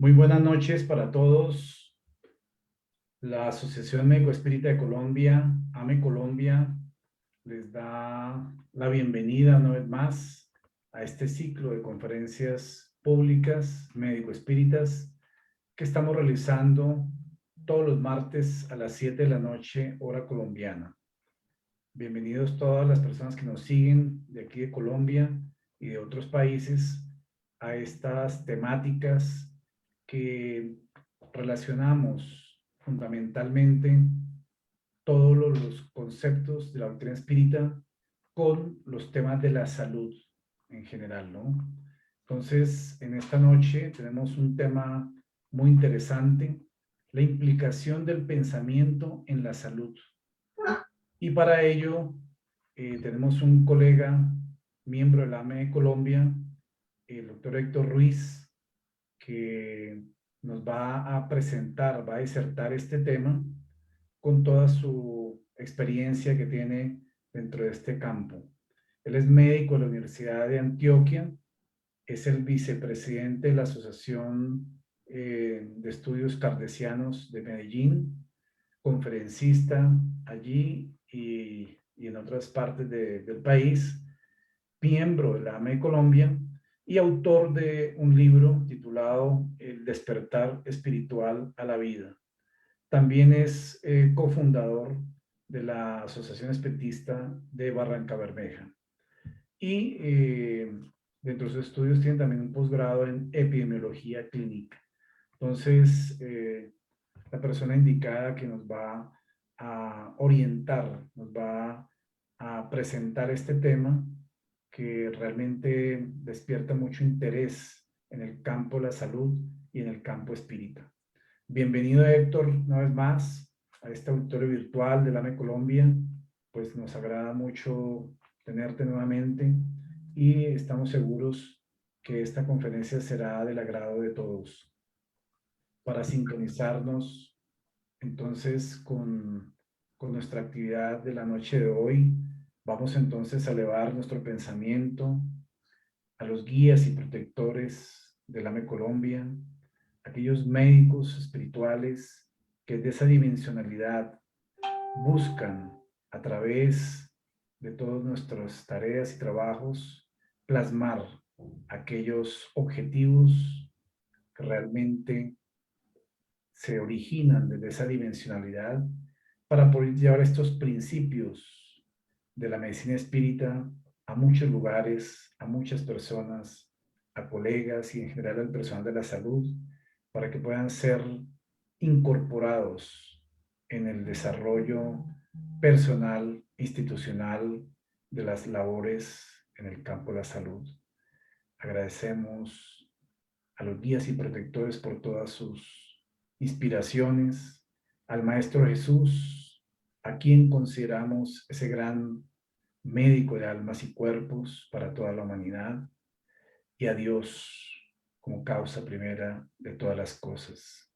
Muy buenas noches para todos. La Asociación Médico Espírita de Colombia, AME Colombia, les da la bienvenida una vez más a este ciclo de conferencias públicas médico espíritas que estamos realizando todos los martes a las 7 de la noche, hora colombiana. Bienvenidos todas las personas que nos siguen de aquí de Colombia y de otros países a estas temáticas que relacionamos fundamentalmente todos los conceptos de la doctrina espírita con los temas de la salud en general, ¿no? Entonces, en esta noche tenemos un tema muy interesante, la implicación del pensamiento en la salud. Y para ello tenemos un colega, miembro de la AME de Colombia, el doctor Héctor Ruiz, que nos va a presentar, va a disertar este tema con toda su experiencia que tiene dentro de este campo. Él es médico de la Universidad de Antioquia, es el vicepresidente de la Asociación de Estudios Cardesianos de Medellín, conferencista allí y en otras partes del país, miembro de la AME Colombia y autor de un libro titulado El despertar espiritual a la vida. También es cofundador de la Asociación Espiritista de Barranca Bermeja. Y dentro de sus estudios tiene también un posgrado en epidemiología clínica. Entonces, la persona indicada que nos va a orientar, nos va a presentar este tema que realmente despierta mucho interés en el campo de la salud y en el campo espírita. Bienvenido, Héctor, una vez más a este auditorio virtual del AME Colombia. Pues nos agrada mucho tenerte nuevamente y estamos seguros que esta conferencia será del agrado de todos. Para sintonizarnos entonces con nuestra actividad de la noche de hoy, vamos entonces a elevar nuestro pensamiento a los guías y protectores del AME Colombia, aquellos médicos espirituales que de esa dimensionalidad buscan a través de todas nuestras tareas y trabajos plasmar aquellos objetivos que realmente se originan desde esa dimensionalidad para poder llevar estos principios de la medicina espírita a muchos lugares, a muchas personas, a colegas y en general al personal de la salud, para que puedan ser incorporados en el desarrollo personal, institucional de las labores en el campo de la salud. Agradecemos a los guías y protectores por todas sus inspiraciones, al Maestro Jesús, a quien consideramos ese gran médico de almas y cuerpos para toda la humanidad, y a Dios como causa primera de todas las cosas,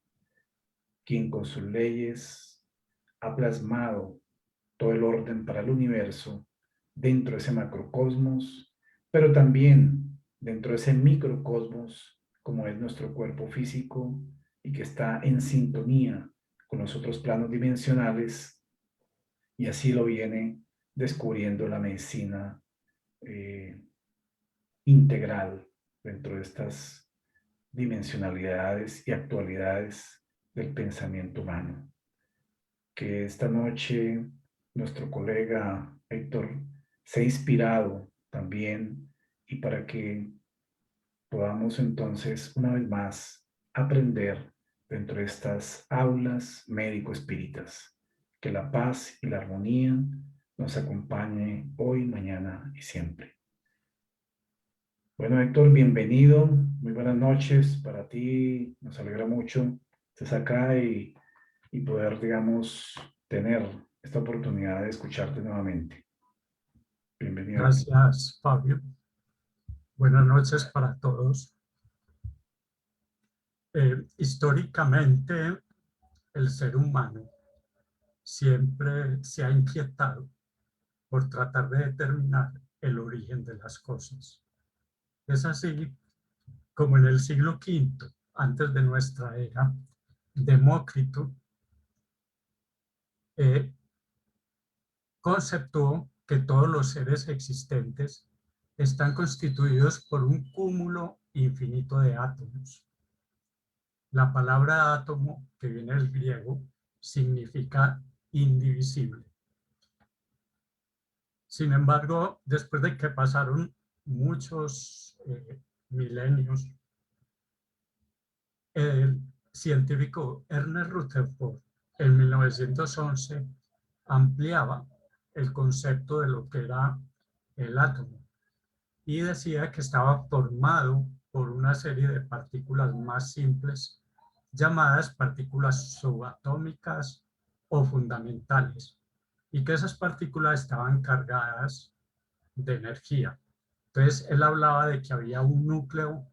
quien con sus leyes ha plasmado todo el orden para el universo dentro de ese macrocosmos, pero también dentro de ese microcosmos, como es nuestro cuerpo físico y que está en sintonía con los otros planos dimensionales, y así lo viene descubriendo la medicina integral dentro de estas dimensionalidades y actualidades del pensamiento humano. Que esta noche nuestro colega Héctor se ha inspirado también y para que podamos entonces una vez más aprender dentro de estas aulas médico-espíritas. Que la paz y la armonía nos acompañe hoy, mañana y siempre. Bueno, Héctor, bienvenido. Muy buenas noches para ti. Nos alegra mucho que estés acá y poder, digamos, tener esta oportunidad de escucharte nuevamente. Bienvenido. Gracias, Fabio. Buenas noches para todos. Históricamente, el ser humano siempre se ha inquietado por tratar de determinar el origen de las cosas. Es así como en el siglo V antes de nuestra era, Demócrito, conceptuó que todos los seres existentes están constituidos por un cúmulo infinito de átomos. La palabra átomo, que viene del griego, significa indivisible. Sin embargo, después de que pasaron muchos milenios, el científico Ernest Rutherford en 1911 ampliaba el concepto de lo que era el átomo y decía que estaba formado por una serie de partículas más simples llamadas partículas subatómicas o fundamentales, y que esas partículas estaban cargadas de energía. Entonces él hablaba de que había un núcleo,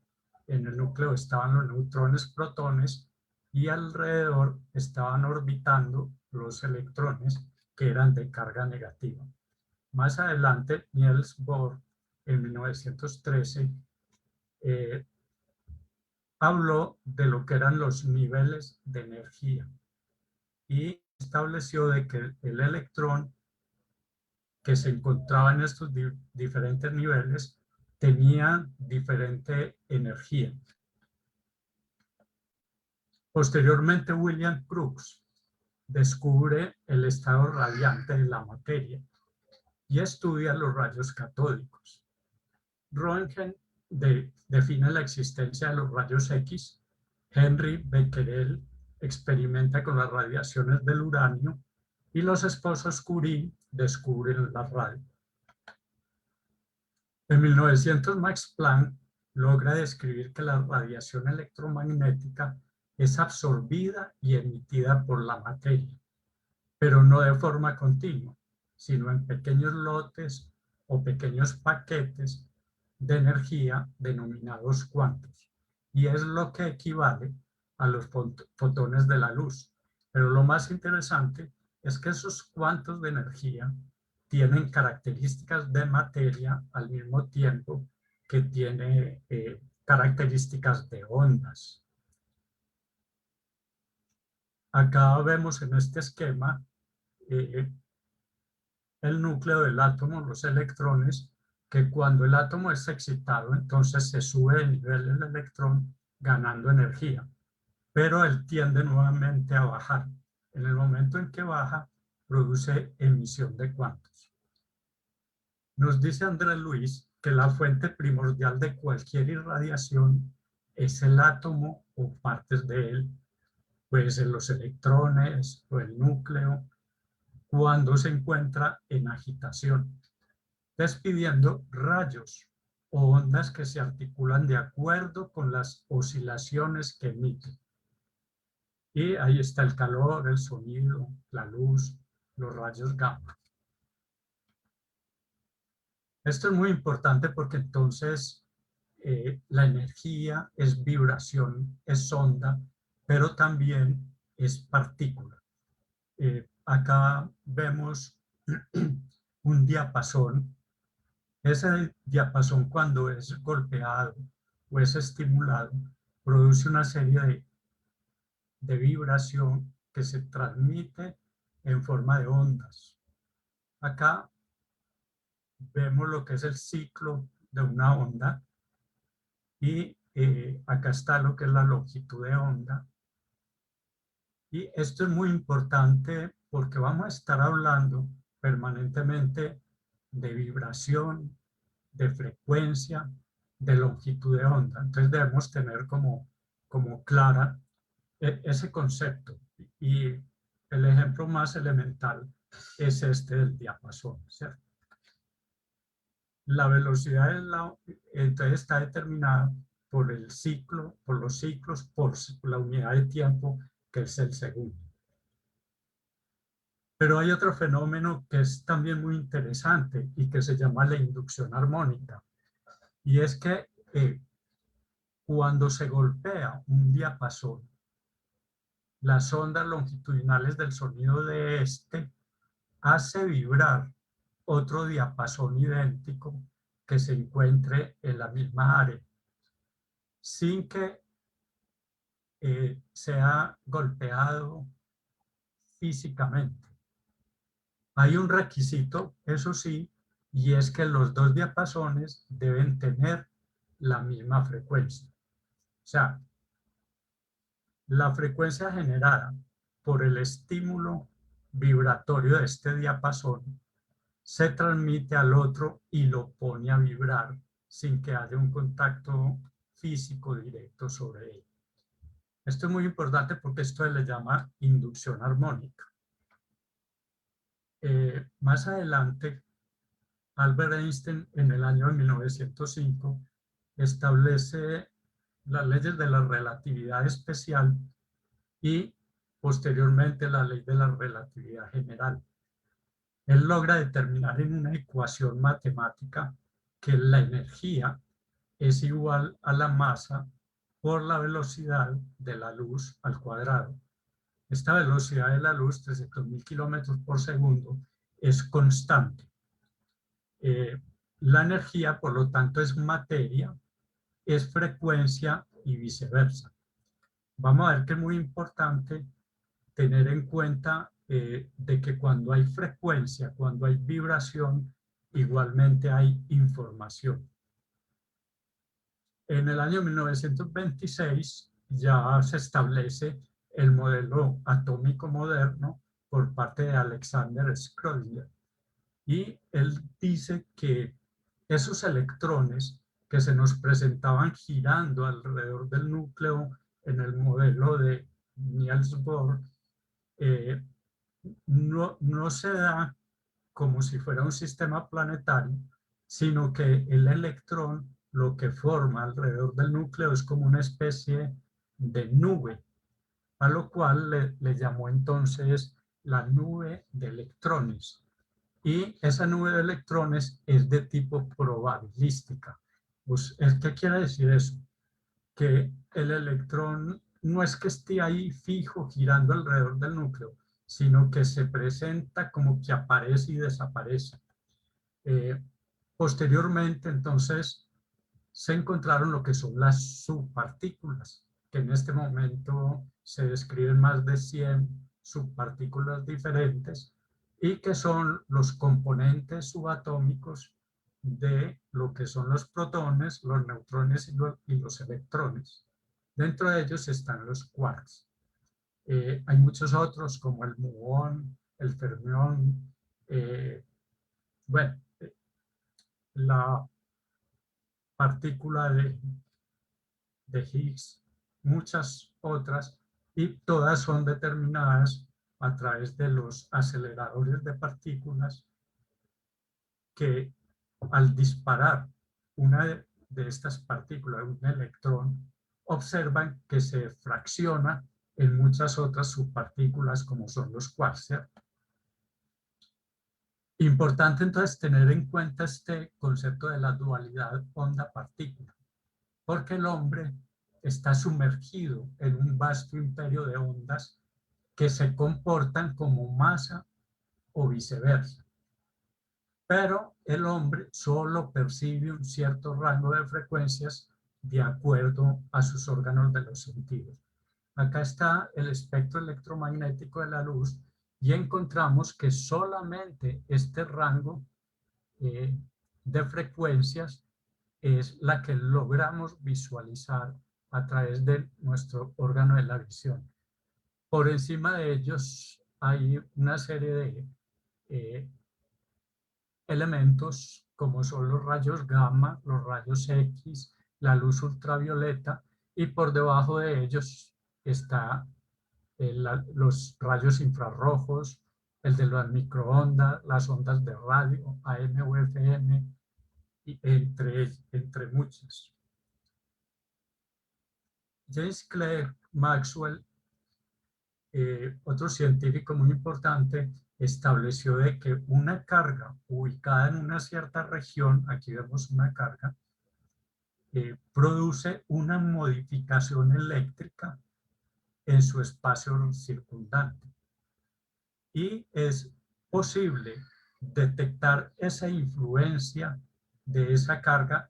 en el núcleo estaban los neutrones, protones, y alrededor estaban orbitando los electrones que eran de carga negativa. Más adelante, Niels Bohr, en 1913, habló de lo que eran los niveles de energía y estableció de que el electrón que se encontraba en estos diferentes niveles tenía diferente energía. Posteriormente, William Crookes descubre el estado radiante de la materia y estudia los rayos catódicos. Röntgen define la existencia de los rayos X. Henry Becquerel experimenta con las radiaciones del uranio y los esposos Curie descubren la radio. En 1900, Max Planck logra describir que la radiación electromagnética es absorbida y emitida por la materia, pero no de forma continua, sino en pequeños lotes o pequeños paquetes de energía denominados cuantos, y es lo que equivale a los fotones de la luz. Pero lo más interesante es que esos cuantos de energía tienen características de materia al mismo tiempo que tiene características de ondas. Acá vemos en este esquema el núcleo del átomo, los electrones, que cuando el átomo es excitado, entonces se sube de nivel el electrón ganando energía, pero él tiende nuevamente a bajar. En el momento en que baja, produce emisión de cuantos. Nos dice Andrés Luis que la fuente primordial de cualquier irradiación es el átomo o partes de él, puede ser los electrones o el núcleo, cuando se encuentra en agitación, despidiendo rayos o ondas que se articulan de acuerdo con las oscilaciones que emite. Y ahí está el calor, el sonido, la luz, los rayos gamma. Esto es muy importante porque entonces la energía es vibración, es onda, pero también es partícula. Acá vemos un diapasón. Ese diapasón, cuando es golpeado o es estimulado, produce una serie de vibración que se transmite en forma de ondas. Acá vemos lo que es el ciclo de una onda y acá está lo que es la longitud de onda. Y esto es muy importante porque vamos a estar hablando permanentemente de vibración, de frecuencia, de longitud de onda. Entonces debemos tener como clara ese concepto. Y el ejemplo más elemental es este del diapasón, ¿cierto? La velocidad entonces está determinada por el ciclo, por los ciclos, por la unidad de tiempo, que es el segundo. Pero hay otro fenómeno que es también muy interesante y que se llama la inducción armónica. Y es que cuando se golpea un diapasón, las ondas longitudinales del sonido de este hace vibrar otro diapasón idéntico que se encuentre en la misma área, sin que sea golpeado físicamente. Hay un requisito, eso sí, y es que los dos diapasones deben tener la misma frecuencia. O sea, la frecuencia generada por el estímulo vibratorio de este diapasón se transmite al otro y lo pone a vibrar sin que haya un contacto físico directo sobre él. Esto es muy importante porque esto se le llama inducción armónica. Más adelante, Albert Einstein en el año 1905 establece las leyes de la relatividad especial y posteriormente la ley de la relatividad general. Él logra determinar en una ecuación matemática que la energía es igual a la masa por la velocidad de la luz al cuadrado. Esta velocidad de la luz, 300.000 kilómetros por segundo, es constante. La energía, por lo tanto, es materia, es frecuencia y viceversa. Vamos a ver que es muy importante tener en cuenta de que cuando hay frecuencia, cuando hay vibración, igualmente hay información. En el año 1926 ya se establece el modelo atómico moderno por parte de Alexander Schrödinger. Y él dice que esos electrones que se nos presentaban girando alrededor del núcleo en el modelo de Niels Bohr, no se da como si fuera un sistema planetario, sino que el electrón lo que forma alrededor del núcleo es como una especie de nube, a lo cual le llamó entonces la nube de electrones. Y esa nube de electrones es de tipo probabilística. Pues, ¿qué quiere decir eso? Que el electrón no es que esté ahí fijo girando alrededor del núcleo, sino que se presenta como que aparece y desaparece. Posteriormente, entonces, se encontraron lo que son las subpartículas, que en este momento se describen más de 100 subpartículas diferentes y que son los componentes subatómicos de lo que son los protones, los neutrones y los electrones. Dentro de ellos están los quarks. Hay muchos otros como el muón, el fermión, bueno, la partícula de Higgs, muchas otras, y todas son determinadas a través de los aceleradores de partículas que al disparar una de estas partículas, un electrón, observan que se fracciona en muchas otras subpartículas como son los quarks. Importante entonces tener en cuenta este concepto de la dualidad onda-partícula, porque el hombre está sumergido en un vasto imperio de ondas que se comportan como masa o viceversa. Pero el hombre solo percibe un cierto rango de frecuencias de acuerdo a sus órganos de los sentidos. Acá está el espectro electromagnético de la luz y encontramos que solamente este rango de frecuencias es la que logramos visualizar a través de nuestro órgano de la visión. Por encima de ellos hay una serie de elementos como son los rayos gamma, los rayos X, la luz ultravioleta, y por debajo de ellos está los rayos infrarrojos, el de las microondas, las ondas de radio, AM o FM, y entre muchas. James Clerk Maxwell, otro científico muy importante, estableció de que una carga ubicada en una cierta región, aquí vemos una carga, produce una modificación eléctrica en su espacio circundante. Y es posible detectar esa influencia de esa carga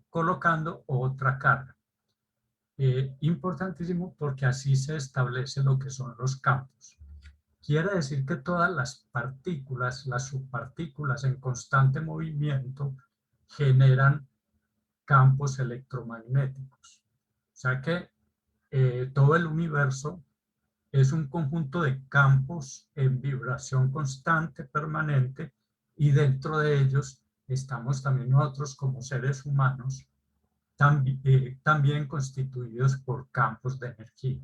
colocando otra carga. Importantísimo porque así se establece lo que son los campos. Quiere decir que todas las partículas, las subpartículas en constante movimiento, generan campos electromagnéticos. O sea que todo el universo es un conjunto de campos en vibración constante, permanente, y dentro de ellos estamos también nosotros como seres humanos, también constituidos por campos de energía.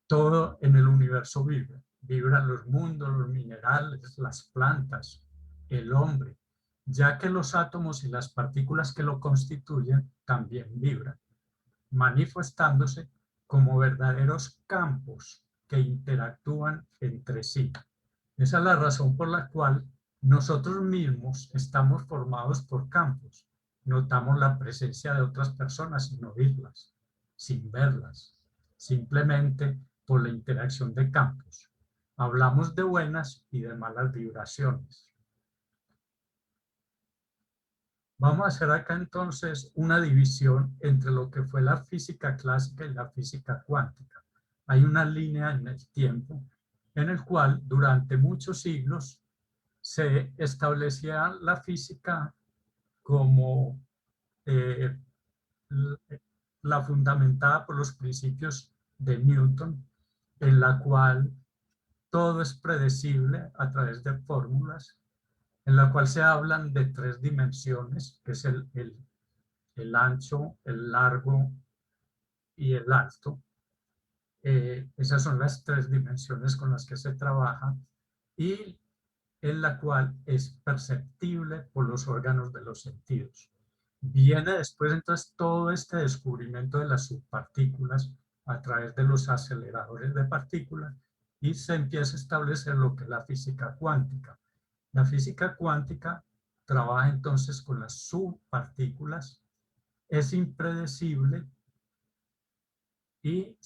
Todo en el universo vibra. Vibran los mundos, los minerales, las plantas, el hombre, ya que los átomos y las partículas que lo constituyen también vibran, manifestándose como verdaderos campos que interactúan entre sí. Esa es la razón por la cual nosotros mismos estamos formados por campos. Notamos la presencia de otras personas sin oírlas, sin verlas, simplemente por la interacción de campos. Hablamos de buenas y de malas vibraciones. Vamos a hacer acá entonces una división entre lo que fue la física clásica y la física cuántica. Hay una línea en el tiempo en el cual durante muchos siglos se establecía la física como la fundamentada por los principios de Newton, en la cual todo es predecible a través de fórmulas, en la cual se hablan de 3 dimensiones, que es el ancho, el largo y el alto. Esas son las 3 dimensiones con las que se trabaja y en la cual es perceptible por los órganos de los sentidos. Viene después entonces todo este descubrimiento de las subpartículas a través de los aceleradores de partículas y se empieza a establecer lo que es la física cuántica. La física cuántica trabaja entonces con las subpartículas, es impredecible y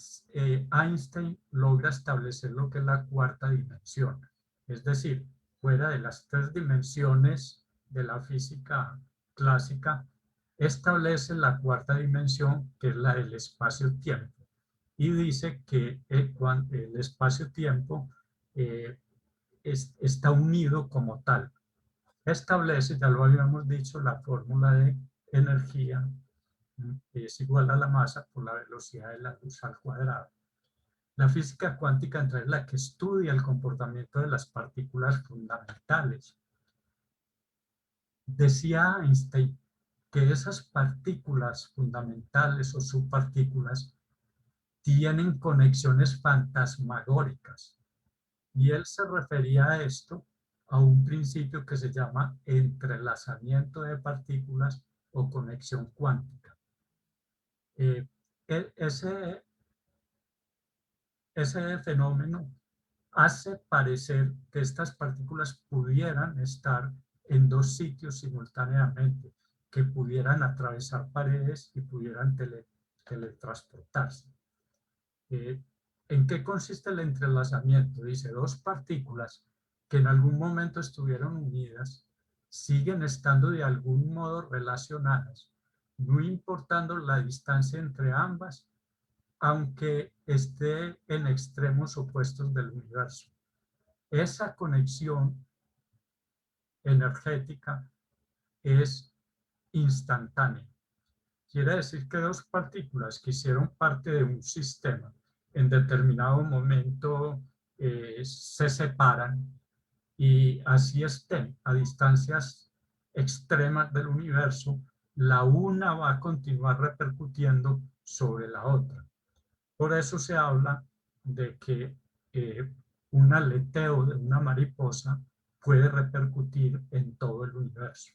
Einstein logra establecer lo que es la 4ª dimensión. Es decir, fuera de las 3 dimensiones de la física clásica, establece la 4ª dimensión, que es la del espacio-tiempo. Y dice que el espacio-tiempo está unido como tal. Establece, ya lo habíamos dicho, la fórmula de energía es igual a la masa por la velocidad de la luz al cuadrado. La física cuántica es la que estudia el comportamiento de las partículas fundamentales. Decía Einstein que esas partículas fundamentales o subpartículas tienen conexiones fantasmagóricas. Y él se refería a esto a un principio que se llama entrelazamiento de partículas o conexión cuántica. Ese fenómeno hace parecer que estas partículas pudieran estar en 2 sitios simultáneamente, que pudieran atravesar paredes y pudieran teletransportarse. ¿En qué consiste el entrelazamiento? Dice, 2 partículas que en algún momento estuvieron unidas siguen estando de algún modo relacionadas, no importando la distancia entre ambas, aunque esté en extremos opuestos del universo. Esa conexión energética es instantánea. Quiere decir que 2 partículas que hicieron parte de un sistema en determinado momento se separan y así estén a distancias extremas del universo, la una va a continuar repercutiendo sobre la otra. Por eso se habla de que un aleteo de una mariposa puede repercutir en todo el universo.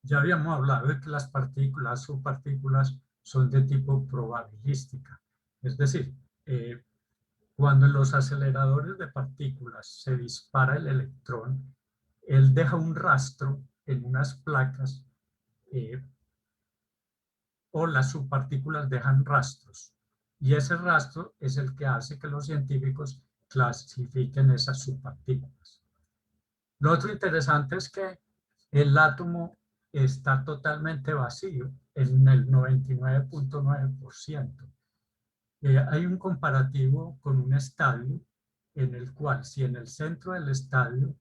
Ya habíamos hablado de que las partículas, subpartículas, son de tipo probabilística. Es decir, cuando en los aceleradores de partículas se dispara el electrón, él deja un rastro en unas placas o las subpartículas dejan rastros. Y ese rastro es el que hace que los científicos clasifiquen esas subpartículas. Lo otro interesante es que el átomo está totalmente vacío. en el 99.9%. Hay un comparativo con un estadio en el cual si en el centro del estadio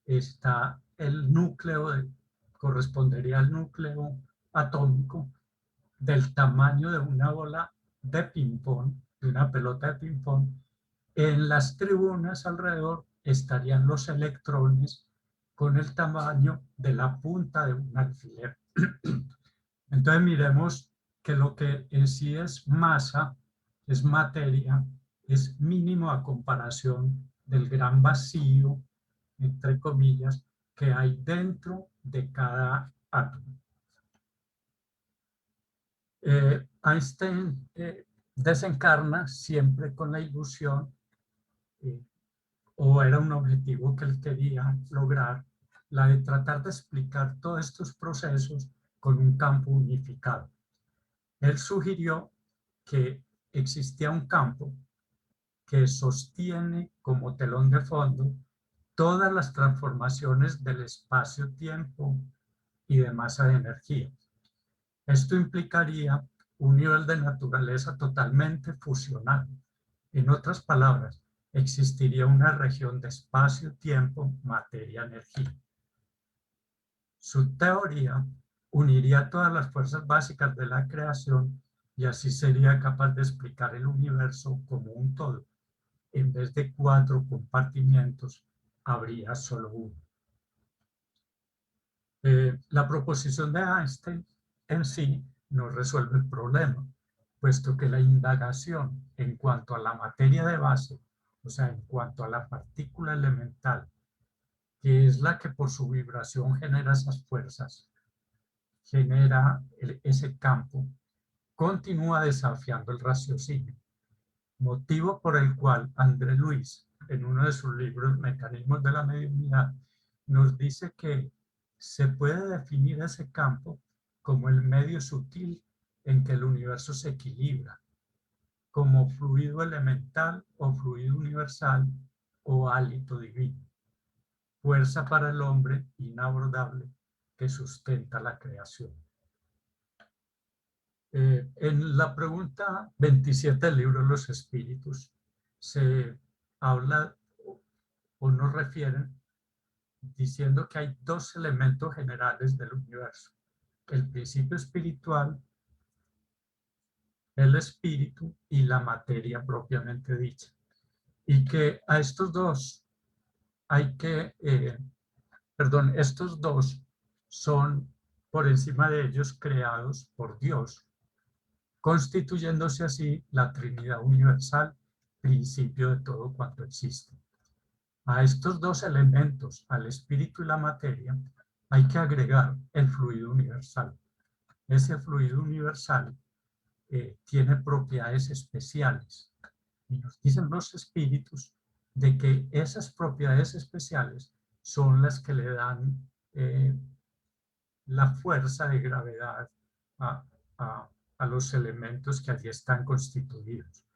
está el núcleo, correspondería al núcleo atómico del tamaño de una bola de ping-pong, de una pelota de ping-pong, en las tribunas alrededor estarían los electrones con el tamaño de la punta de un alfiler. Entonces miremos que lo que en sí es masa, es materia, es mínimo a comparación del gran vacío, entre comillas, que hay dentro de cada átomo. Einstein desencarna siempre con la ilusión, o era un objetivo que él quería lograr, la de tratar de explicar todos estos procesos con un campo unificado. Él sugirió que existía un campo que sostiene como telón de fondo todas las transformaciones del espacio-tiempo y de masa de energía. Esto implicaría un nivel de naturaleza totalmente fusional. En otras palabras, existiría una región de espacio, tiempo, materia, energía. Su teoría uniría todas las fuerzas básicas de la creación y así sería capaz de explicar el universo como un todo. En vez de 4 compartimientos, habría solo uno. La proposición de Einstein en sí no resuelve el problema, puesto que la indagación en cuanto a la materia de base, o sea, en cuanto a la partícula elemental, que es la que por su vibración genera esas fuerzas, genera ese campo, continúa desafiando el raciocinio, motivo por el cual André Luis, en uno de sus libros Mecanismos de la Mediunidad, nos dice que se puede definir ese campo como el medio sutil en que el universo se equilibra, como fluido elemental o fluido universal o hálito divino, fuerza para el hombre inabordable que sustenta la creación. En la pregunta 27 del libro de los Espíritus se habla o nos refieren diciendo que hay 2 elementos generales del universo: el principio espiritual, el espíritu y la materia propiamente dicha. Y que a estos dos hay que, estos dos son por encima de ellos creados por Dios, constituyéndose así la Trinidad universal, principio de todo cuanto existe. A estos 2 elementos, al espíritu y la materia, hay que agregar el fluido universal. Ese fluido universal tiene propiedades especiales. Y nos dicen los espíritus de que esas propiedades especiales son las que le dan la fuerza de gravedad a los elementos que allí están constituidos.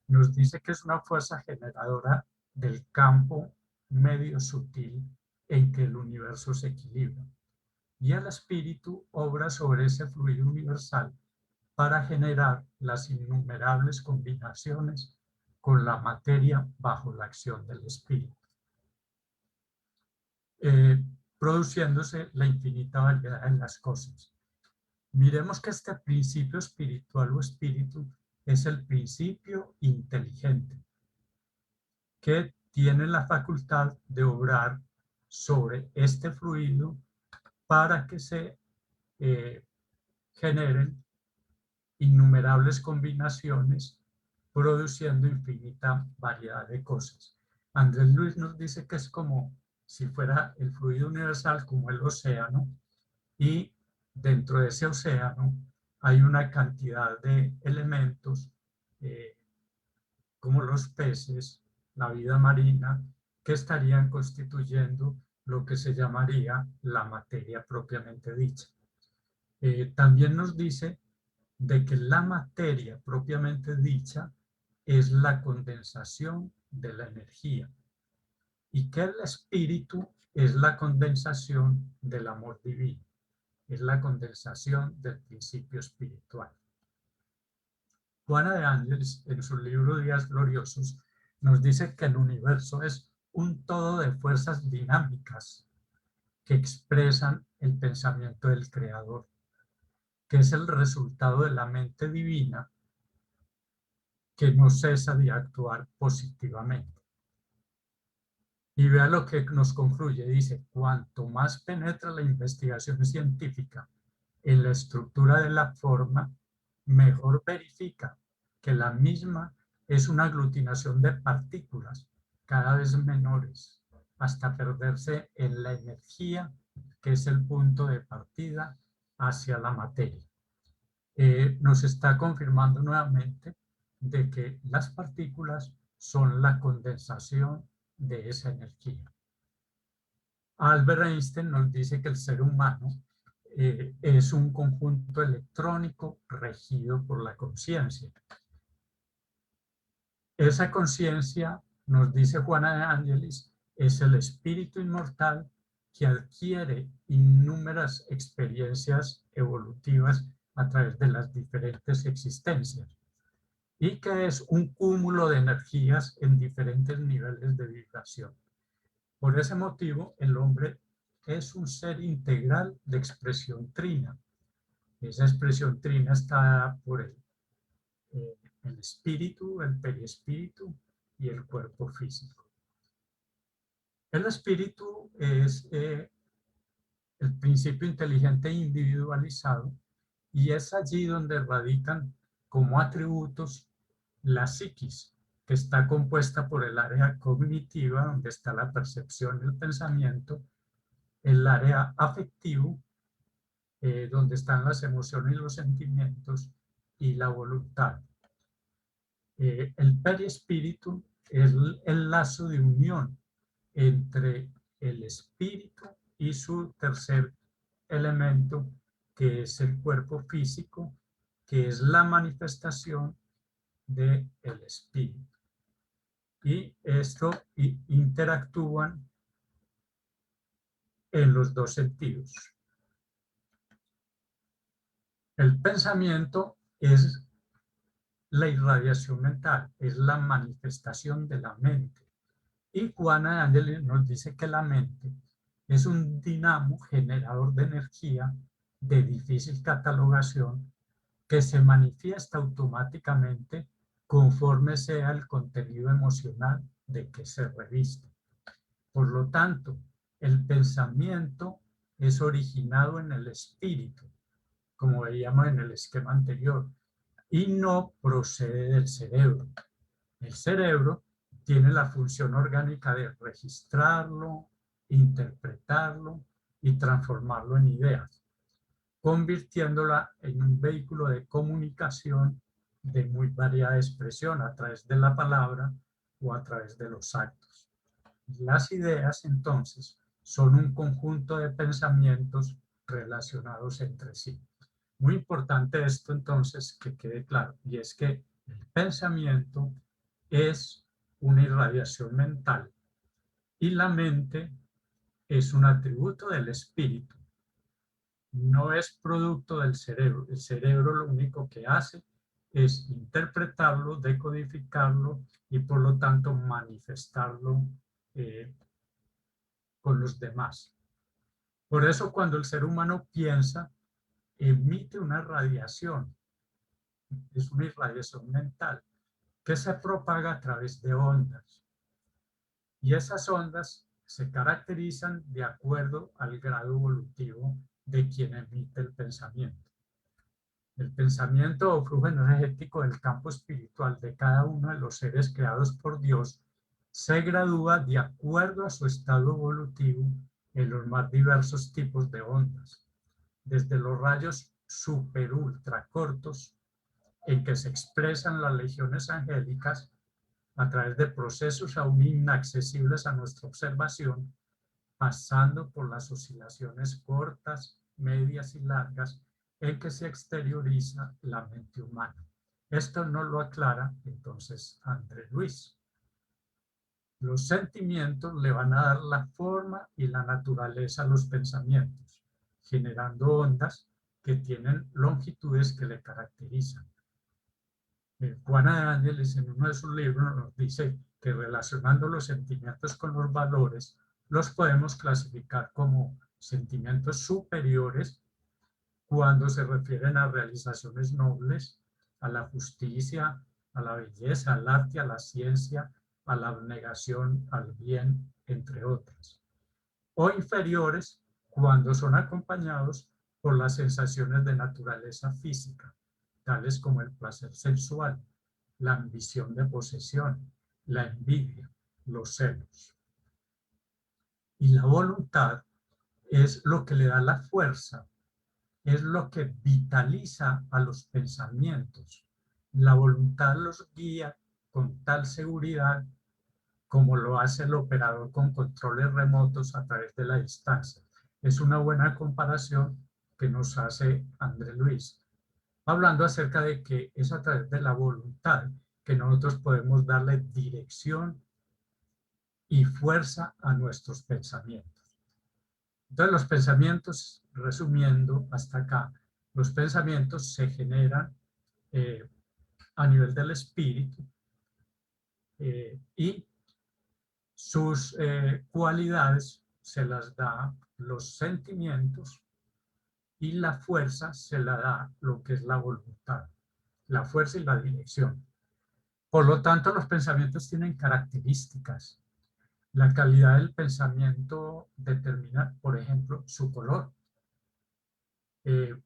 Nos dice que es una fuerza generadora del campo medio sutil en que el universo se equilibra. Y el espíritu obra sobre ese fluido universal para generar las innumerables combinaciones con la materia bajo la acción del espíritu, produciéndose la infinita variedad en las cosas. Miremos que este principio espiritual o espíritu es el principio inteligente, que tiene la facultad de obrar sobre este fluido para que se generen innumerables combinaciones, produciendo infinita variedad de cosas. Andrés Luis nos dice que es como si fuera el fluido universal, como el océano, y dentro de ese océano hay una cantidad de elementos como los peces, la vida marina, que estarían constituyendo lo que se llamaría la materia propiamente dicha. También nos dice de que la materia propiamente dicha es la condensación de la energía y que el espíritu es la condensación del amor divino. es la condensación del principio espiritual. Juana de Ángeles, en su libro Días Gloriosos, nos dice que el universo es un todo de fuerzas dinámicas que expresan el pensamiento del Creador, que es el resultado de la mente divina que no cesa de actuar positivamente. Y vea lo que nos concluye, dice, cuanto más penetra la investigación científica en la estructura de la forma, mejor verifica que la misma es una aglutinación de partículas cada vez menores, hasta perderse en la energía, que es el punto de partida hacia la materia. Nos está confirmando nuevamente de que las partículas son la condensación de esa energía. Albert Einstein nos dice que el ser humano es un conjunto electrónico regido por la conciencia. Esa conciencia, nos dice Juana de Ángeles, es el espíritu inmortal que adquiere innumerables experiencias evolutivas a través de las diferentes existencias y que es un cúmulo de energías en diferentes niveles de vibración. Por ese motivo, el hombre es un ser integral de expresión trina. Esa expresión trina está dada por el espíritu, el perispíritu y el cuerpo físico. El espíritu es el principio inteligente individualizado y es allí donde radican como atributos la psiquis, que está compuesta por el área cognitiva, donde está la percepción y el pensamiento, el área afectivo, donde están las emociones y los sentimientos, y la voluntad. El perispíritu es el lazo de unión entre el espíritu y su tercer elemento, que es el cuerpo físico, que es la manifestación del espíritu. Y esto interactúan en los dos sentidos. El pensamiento es la irradiación mental, es la manifestación de la mente. Y Juana de Ángeles nos dice que la mente es un dinamo generador de energía de difícil catalogación que se manifiesta automáticamente conforme sea el contenido emocional de que se reviste. Por lo tanto, el pensamiento es originado en el espíritu, como veíamos en el esquema anterior, y no procede del cerebro. El cerebro tiene la función orgánica de registrarlo, interpretarlo y transformarlo en ideas, convirtiéndola en un vehículo de comunicación de muy variada expresión a través de la palabra o a través de los actos. Las ideas, entonces, son un conjunto de pensamientos relacionados entre sí. Muy importante esto, entonces, que quede claro, y es que el pensamiento es una irradiación mental y la mente es un atributo del espíritu. No es producto del cerebro. El cerebro lo único que hace es interpretarlo, decodificarlo y por lo tanto manifestarlo con los demás. Por eso cuando el ser humano piensa, emite una radiación, es una irradiación mental que se propaga a través de ondas. Y esas ondas se caracterizan de acuerdo al grado evolutivo de quien emite el pensamiento. El pensamiento o flujo energético del campo espiritual de cada uno de los seres creados por Dios se gradúa de acuerdo a su estado evolutivo en los más diversos tipos de ondas, desde los rayos super ultra cortos en que se expresan las legiones angélicas a través de procesos aún inaccesibles a nuestra observación, pasando por las oscilaciones cortas, medias y largas en que se exterioriza la mente humana. Esto no lo aclara entonces André Luis. Los sentimientos le van a dar la forma y la naturaleza a los pensamientos. generando ondas que tienen longitudes que le caracterizan. Juana de Ángeles en uno de sus libros nos dice que relacionando los sentimientos con los valores, los podemos clasificar como sentimientos superiores cuando se refieren a realizaciones nobles, a la justicia, a la belleza, al arte, a la ciencia, a la abnegación, al bien, entre otras. O inferiores cuando son acompañados por las sensaciones de naturaleza física, tales como el placer sensual, la ambición de posesión, la envidia, los celos. Y la voluntad es lo que le da la fuerza, es lo que vitaliza a los pensamientos. La voluntad los guía con tal seguridad como lo hace el operador con controles remotos a través de la distancia. Es una buena comparación que nos hace André Luis, hablando acerca de que es a través de la voluntad que nosotros podemos darle dirección y fuerza a nuestros pensamientos. Entonces los pensamientos, resumiendo hasta acá, los pensamientos se generan a nivel del espíritu y sus cualidades se las da los sentimientos y la fuerza se la da lo que es la voluntad, la fuerza y la dirección. Por lo tanto, los pensamientos tienen características. La calidad del pensamiento determina, por ejemplo, su color.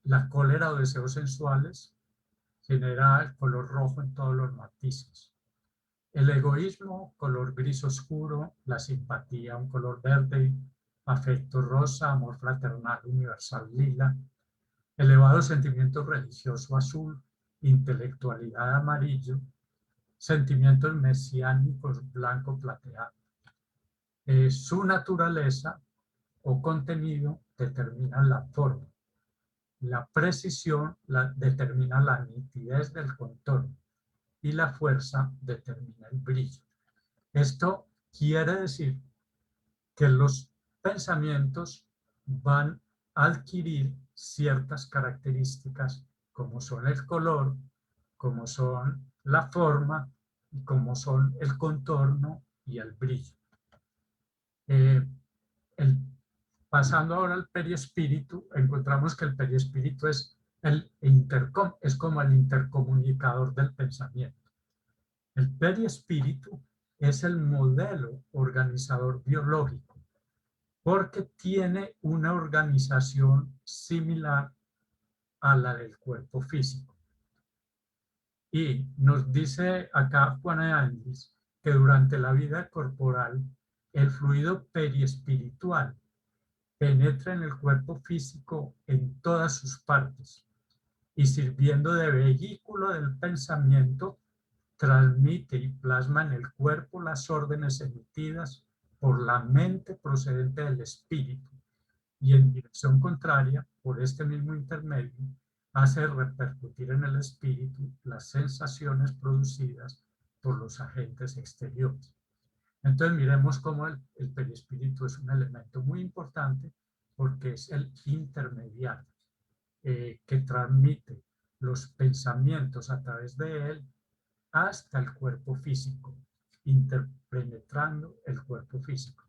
La cólera o deseos sensuales genera el color rojo en todos los matices. El egoísmo, color gris oscuro, la simpatía, un color verde, afecto rosa, amor fraternal universal lila, elevado sentimiento religioso azul, intelectualidad amarillo, sentimientos mesiánicos blanco plateado. Su naturaleza o contenido determina la forma. La precisión determina la nitidez del contorno y la fuerza determina el brillo. Esto quiere decir que los pensamientos van a adquirir ciertas características como son el color, como son la forma y como son el contorno y el brillo. Pasando ahora al perispíritu, encontramos que el perispíritu es como el intercomunicador del pensamiento. El perispíritu es el modelo organizador biológico porque tiene una organización similar a la del cuerpo físico. Y nos dice acá Juana de Ángeles que durante la vida corporal el fluido periespiritual penetra en el cuerpo físico en todas sus partes y sirviendo de vehículo del pensamiento transmite y plasma en el cuerpo las órdenes emitidas por la mente procedente del espíritu y en dirección contraria, por este mismo intermedio, hace repercutir en el espíritu las sensaciones producidas por los agentes exteriores. Entonces miremos cómo el perispíritu es un elemento muy importante porque es el intermediario que transmite los pensamientos a través de él hasta el cuerpo físico, interpenetrando el cuerpo físico.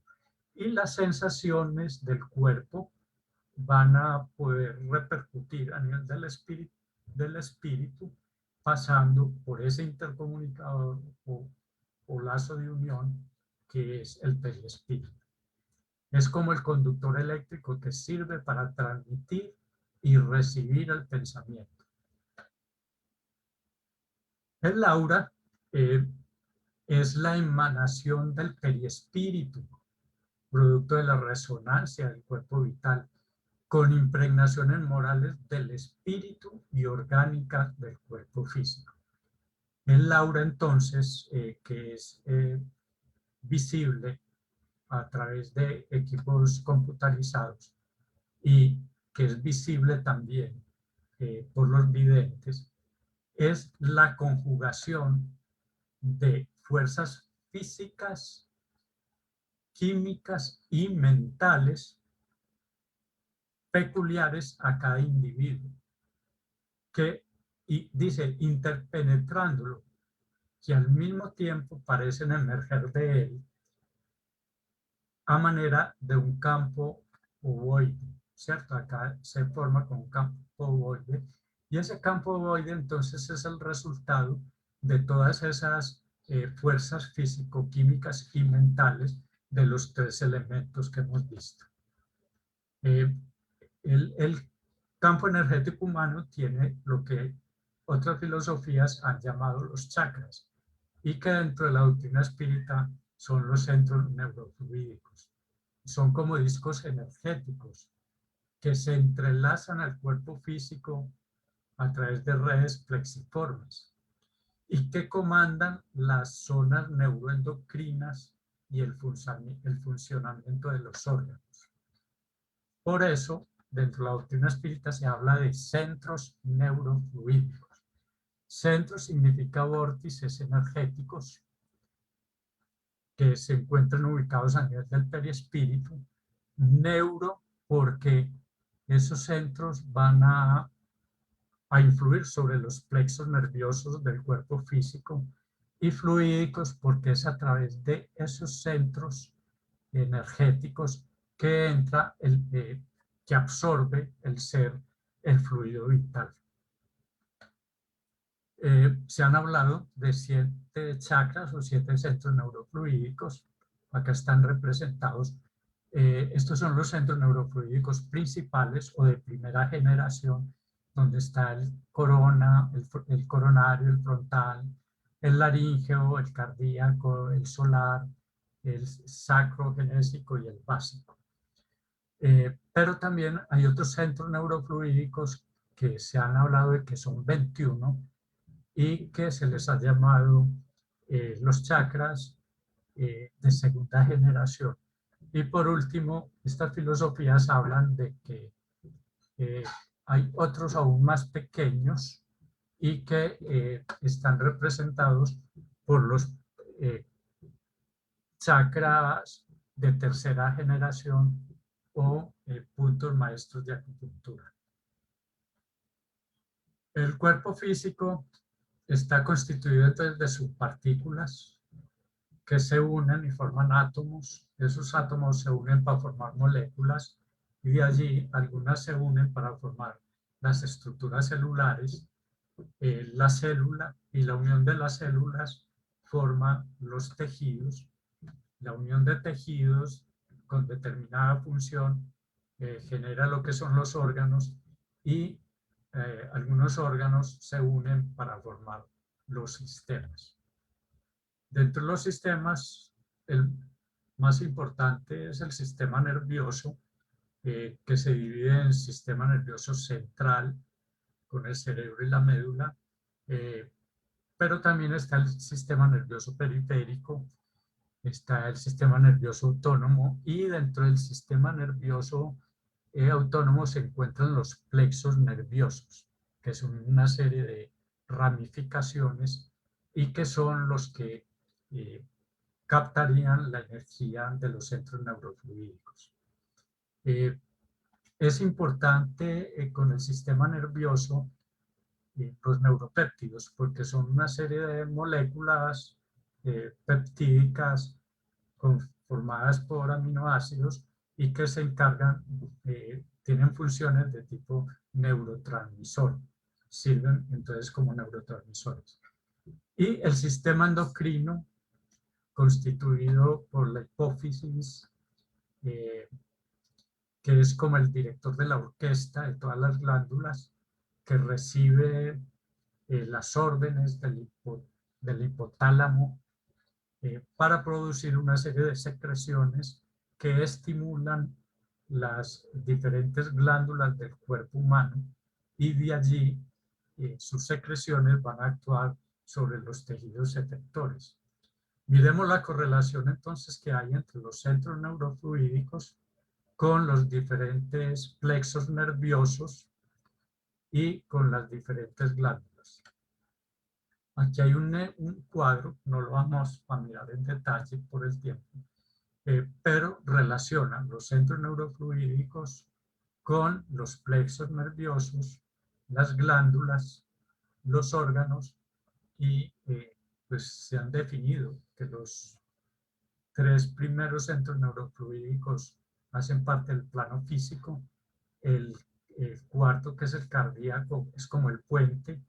Y las sensaciones del cuerpo van a poder repercutir a nivel del espíritu pasando por ese intercomunicador o lazo de unión que es el perispíritu. Es como el conductor eléctrico que sirve para transmitir y recibir el pensamiento. El aura es la emanación del perispíritu, producto de la resonancia del cuerpo vital, con impregnaciones morales del espíritu y orgánicas del cuerpo físico. El aura, entonces, que es visible a través de equipos computarizados y que es visible también por los videntes, es la conjugación de fuerzas físicas, químicas y mentales peculiares a cada individuo, y dice, interpenetrándolo, que al mismo tiempo parecen emerger de él a manera de un campo ovoide, ¿cierto? Acá se forma con un campo ovoide, y ese campo ovoide entonces es el resultado de todas esas fuerzas físico-químicas y mentales de los tres elementos que hemos visto. El campo energético humano tiene lo que otras filosofías han llamado los chakras, y que dentro de la doctrina espírita son los centros neurofluídicos. Son como discos energéticos que se entrelazan al cuerpo físico a través de redes flexiformes y que comandan las zonas neuroendocrinas y el funcionamiento de los órganos. Por eso, dentro de la doctrina espírita se habla de centros neurofluídicos. Centro significa vórtices energéticos que se encuentran ubicados a nivel del perispíritu. Neuro, porque esos centros van a influir sobre los plexos nerviosos del cuerpo físico, y fluídicos, porque es a través de esos centros energéticos que entra que absorbe el ser, el fluido vital. Se han hablado de 7 chakras o 7 centros neurofluídicos. Acá están representados. Estos son los centros neurofluídicos principales o de primera generación, donde está el corona, el coronario, el frontal, el laríngeo, el cardíaco, el solar, el sacrogenésico y el básico. Pero también hay otros centros neurofluídicos que se han hablado de que son 21, y que se les ha llamado los chakras de segunda generación. Y por último, estas filosofías hablan de que hay otros aún más pequeños y que están representados por los chakras de tercera generación o puntos maestros de acupuntura. El cuerpo físico está constituido entonces de subpartículas que se unen y forman átomos. Esos átomos se unen para formar moléculas, y de allí algunas se unen para formar las estructuras celulares. La célula y la unión de las células forma los tejidos. La unión de tejidos con determinada función genera lo que son los órganos, y algunos órganos se unen para formar los sistemas. Dentro de los sistemas, el más importante es el sistema nervioso, que se divide en sistema nervioso central, con el cerebro y la médula, pero también está el sistema nervioso periférico, está el sistema nervioso autónomo, y dentro del sistema nervioso autónomo se encuentran los plexos nerviosos, que son una serie de ramificaciones y que son los que captarían la energía de los centros neurofluídicos. Es importante con el sistema nervioso los neuropéptidos, porque son una serie de moléculas peptídicas formadas por aminoácidos y que se encargan, tienen funciones de tipo neurotransmisor, sirven entonces como neurotransmisores. Y el sistema endocrino, constituido por la hipófisis, que es como el director de la orquesta de todas las glándulas, que recibe las órdenes del hipotálamo para producir una serie de secreciones que estimulan las diferentes glándulas del cuerpo humano, y de allí sus secreciones van a actuar sobre los tejidos efectores. Miremos la correlación entonces que hay entre los centros neurofluídicos con los diferentes plexos nerviosos y con las diferentes glándulas. Aquí hay un cuadro, no lo vamos a mirar en detalle por el tiempo, pero relacionan los centros neurofluídicos con los plexos nerviosos, las glándulas, los órganos y pues se han definido que los tres primeros centros neurofluídicos hacen parte del plano físico. El cuarto, que es el cardíaco, es como el puente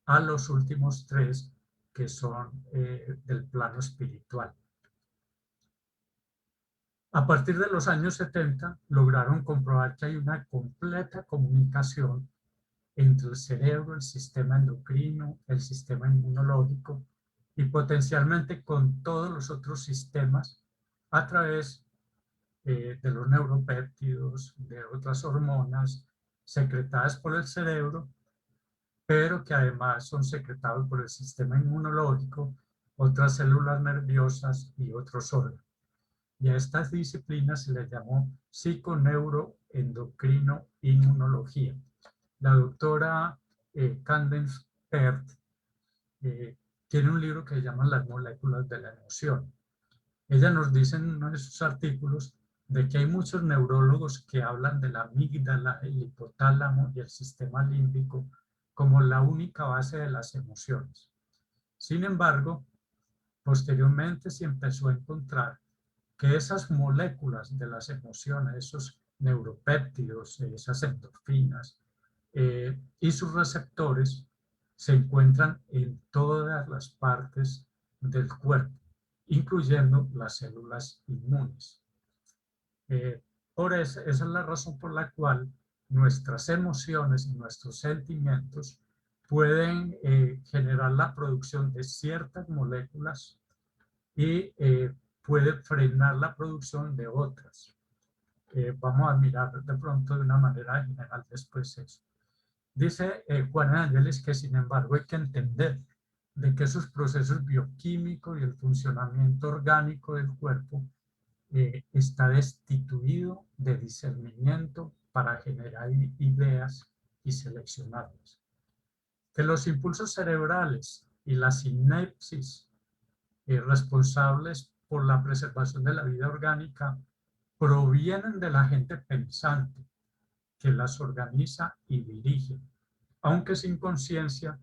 a los últimos tres, que son del plano espiritual. A partir de los años 70 lograron comprobar que hay una completa comunicación entre el cerebro, el sistema endocrino, el sistema inmunológico y potencialmente con todos los otros sistemas a través de los neuropéptidos, de otras hormonas secretadas por el cerebro, pero que además son secretados por el sistema inmunológico, otras células nerviosas y otros órganos. Y a estas disciplinas se les llamó psiconeuroendocrino-inmunología. La doctora Candace Pert tiene un libro que se llama Las moléculas de la emoción. Ella nos dice en uno de sus artículos de que hay muchos neurólogos que hablan de la amígdala, el hipotálamo y el sistema límbico como la única base de las emociones. Sin embargo, posteriormente se empezó a encontrar que esas moléculas de las emociones, esos neuropéptidos, esas endorfinas y sus receptores se encuentran en todas las partes del cuerpo, incluyendo las células inmunes. Esa es la razón por la cual nuestras emociones y nuestros sentimientos pueden generar la producción de ciertas moléculas y puede frenar la producción de otras. Vamos a mirar de pronto de una manera general después eso. Dice Juan Ángeles que sin embargo hay que entender de que esos procesos bioquímicos y el funcionamiento orgánico del cuerpo está destituido de discernimiento para generar ideas y seleccionarlas. Que los impulsos cerebrales y la sinapsis responsables por la preservación de la vida orgánica provienen de la gente pensante que las organiza y dirige, aunque sin conciencia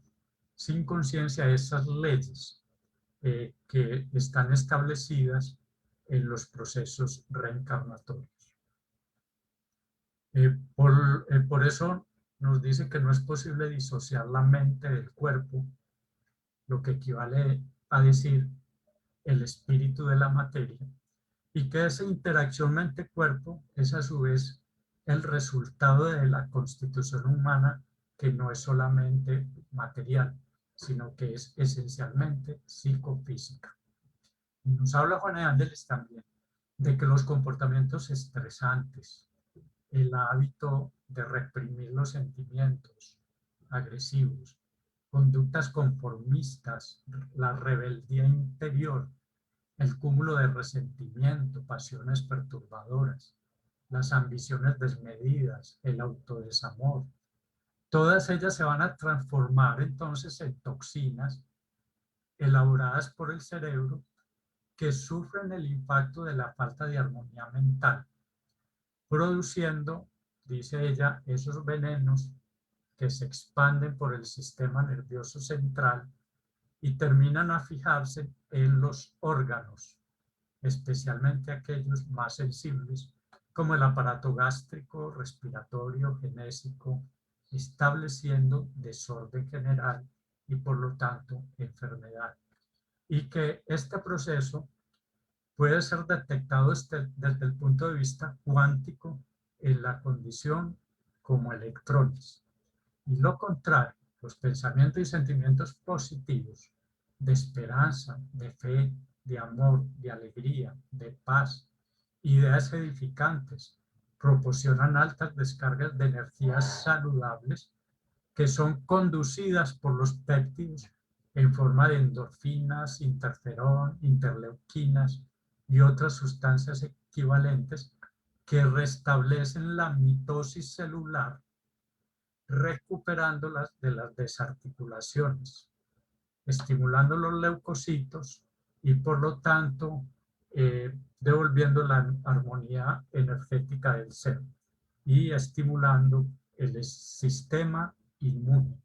esas leyes que están establecidas en los procesos reencarnatorios. Por eso nos dice que no es posible disociar la mente del cuerpo, lo que equivale a decir el espíritu de la materia, y que esa interacción mente-cuerpo es a su vez el resultado de la constitución humana, que no es solamente material, sino que es esencialmente psicofísica. Y nos habla Juan Ángeles también de que los comportamientos estresantes, el hábito de reprimir los sentimientos agresivos, conductas conformistas, la rebeldía interior, el cúmulo de resentimiento, pasiones perturbadoras, las ambiciones desmedidas, el autodesamor, todas ellas se van a transformar entonces en toxinas elaboradas por el cerebro que sufren el impacto de la falta de armonía mental, produciendo, dice ella, esos venenos que se expanden por el sistema nervioso central y terminan a fijarse en los órganos, especialmente aquellos más sensibles, como el aparato gástrico, respiratorio, genésico, estableciendo desorden general y por lo tanto enfermedad. Y que este proceso puede ser detectado desde el punto de vista cuántico en la condición como electrones. Y lo contrario, los pensamientos y sentimientos positivos de esperanza, de fe, de amor, de alegría, de paz, ideas edificantes, proporcionan altas descargas de energías saludables que son conducidas por los péptidos en forma de endorfinas, interferón, interleuquinas y otras sustancias equivalentes que restablecen la mitosis celular, recuperándolas de las desarticulaciones, estimulando los leucocitos y por lo tanto devolviendo la armonía energética del ser. y estimulando el sistema inmune.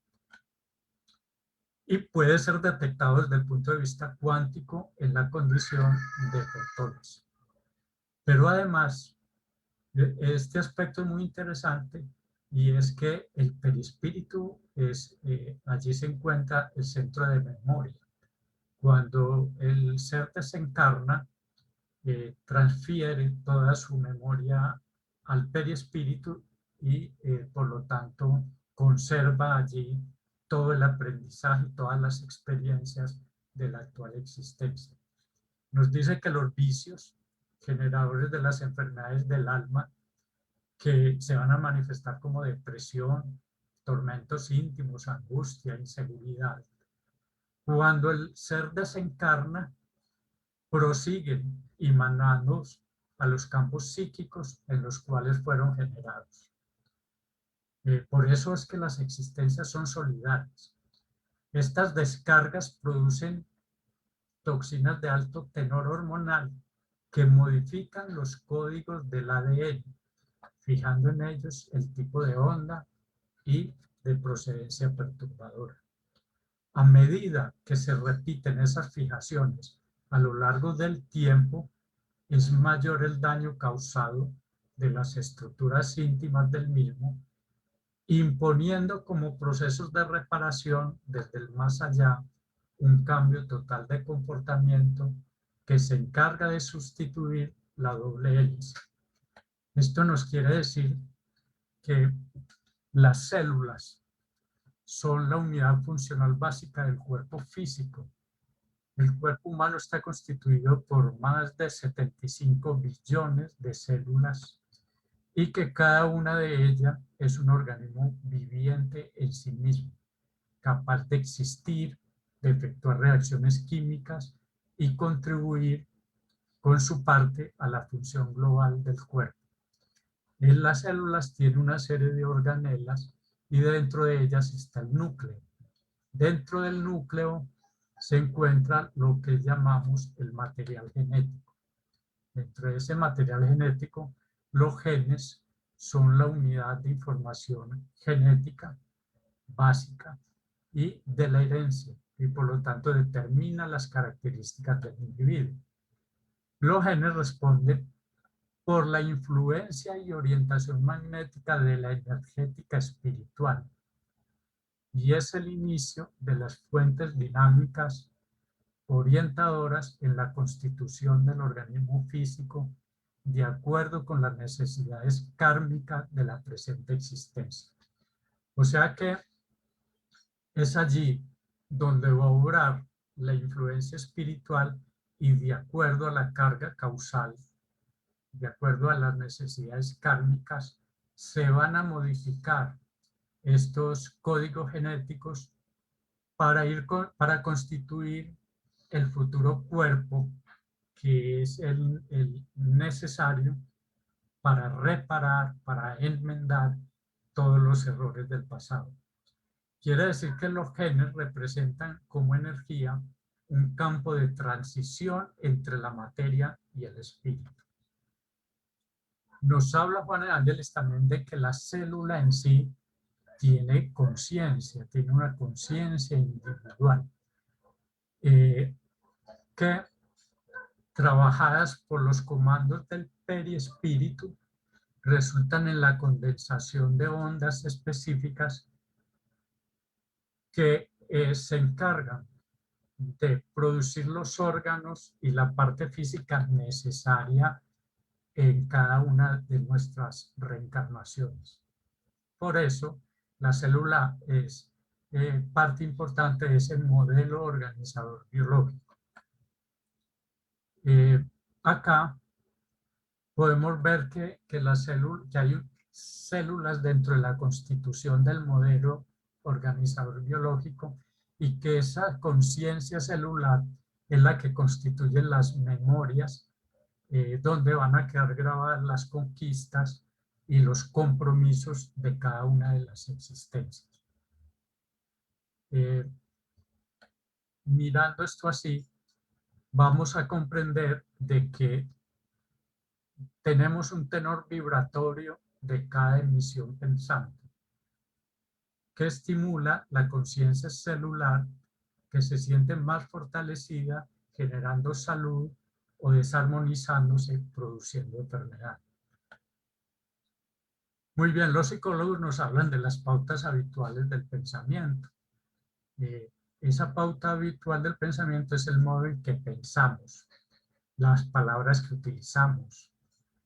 Y puede ser detectado desde el punto de vista cuántico en la condición de fotones. Pero además, este aspecto es muy interesante y es que el perispíritu allí se encuentra el centro de memoria. Cuando el ser desencarna, transfiere toda su memoria al perispíritu y por lo tanto conserva allí todo el aprendizaje, todas las experiencias de la actual existencia. Nos dice que los vicios generadores de las enfermedades del alma, que se van a manifestar como depresión, tormentos íntimos, angustia, inseguridad, cuando el ser desencarna, prosiguen emanando a los campos psíquicos en los cuales fueron generados. Por eso es que las existencias son solidarias. Estas descargas producen toxinas de alto tenor hormonal que modifican los códigos del ADN, fijando en ellos el tipo de onda y de procedencia perturbadora. A medida que se repiten esas fijaciones a lo largo del tiempo, es mayor el daño causado de las estructuras íntimas del mismo, imponiendo como procesos de reparación desde el más allá un cambio total de comportamiento que se encarga de sustituir la doble hélice. Esto nos quiere decir que las células son la unidad funcional básica del cuerpo físico. El cuerpo humano está constituido por más de 75 billones de células y que cada una de ellas es un organismo viviente en sí mismo, capaz de existir, de efectuar reacciones químicas y contribuir con su parte a la función global del cuerpo. En las células tiene una serie de organelas y dentro de ellas está el núcleo. Dentro del núcleo se encuentra lo que llamamos el material genético. Dentro de ese material genético, los genes son la unidad de información genética básica y de la herencia, y por lo tanto determina las características del individuo. Los genes responden por la influencia y orientación magnética de la energética espiritual, y es el inicio de las fuentes dinámicas orientadoras en la constitución del organismo físico de acuerdo con las necesidades kármicas de la presente existencia. O sea que es allí donde va a obrar la influencia espiritual y de acuerdo a la carga causal, de acuerdo a las necesidades kármicas, se van a modificar estos códigos genéticos para constituir el futuro cuerpo que es el necesario para reparar, para enmendar todos los errores del pasado. Quiere decir que los genes representan como energía un campo de transición entre la materia y el espíritu. Nos habla Juan de Ángeles también de que la célula en sí tiene conciencia, tiene una conciencia individual, que trabajadas por los comandos del perispíritu resultan en la condensación de ondas específicas que se encargan de producir los órganos y la parte física necesaria en cada una de nuestras reencarnaciones. Por eso, la célula es parte importante de ese modelo organizador biológico. Acá podemos ver que hay células dentro de la constitución del modelo organizador biológico y que esa conciencia celular es la que constituye las memorias donde van a quedar grabadas las conquistas y los compromisos de cada una de las existencias. Mirando esto así, vamos a comprender de que tenemos un tenor vibratorio de cada emisión pensante, que estimula la conciencia celular, que se siente más fortalecida, generando salud o desarmonizándose, produciendo enfermedad. Muy bien, los psicólogos nos hablan de las pautas habituales del pensamiento. Esa pauta habitual del pensamiento es el modo en que pensamos, las palabras que utilizamos,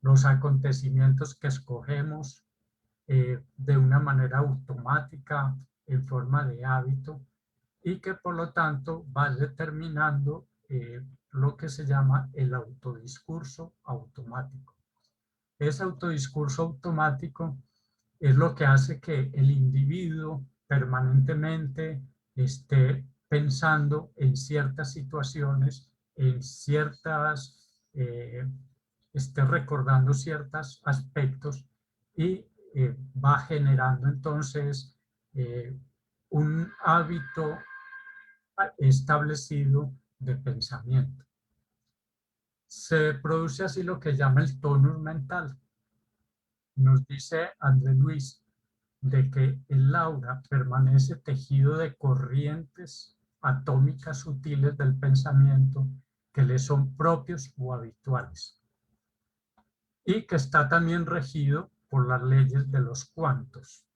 los acontecimientos que escogemos de una manera automática, en forma de hábito, y que por lo tanto va determinando lo que se llama el autodiscurso automático. Ese autodiscurso automático es lo que hace que el individuo permanentemente esté pensando en ciertas situaciones, en ciertas, esté recordando ciertos aspectos y va generando entonces un hábito establecido de pensamiento. Se produce así lo que llama el tonus mental. Nos dice André Luis de que el aura permanece tejido de corrientes atómicas sutiles del pensamiento que le son propios o habituales, y que está también regido por las leyes de los cuantos.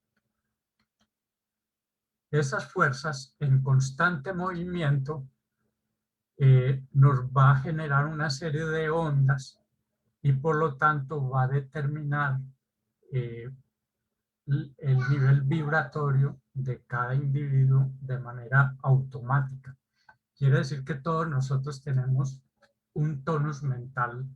Esas fuerzas en constante movimiento nos va a generar una serie de ondas y por lo tanto va a determinar el nivel vibratorio de cada individuo de manera automática. Quiere decir que todos nosotros tenemos un tonus mental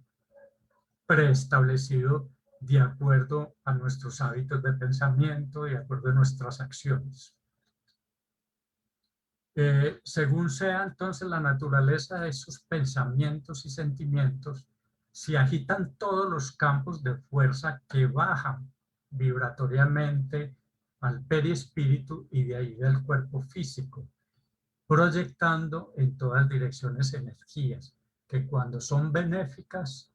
preestablecido de acuerdo a nuestros hábitos de pensamiento, de acuerdo a nuestras acciones. Según sea entonces la naturaleza de esos pensamientos y sentimientos, se agitan todos los campos de fuerza que bajan vibratoriamente al perispíritu y de ahí del cuerpo físico, proyectando en todas direcciones energías que cuando son benéficas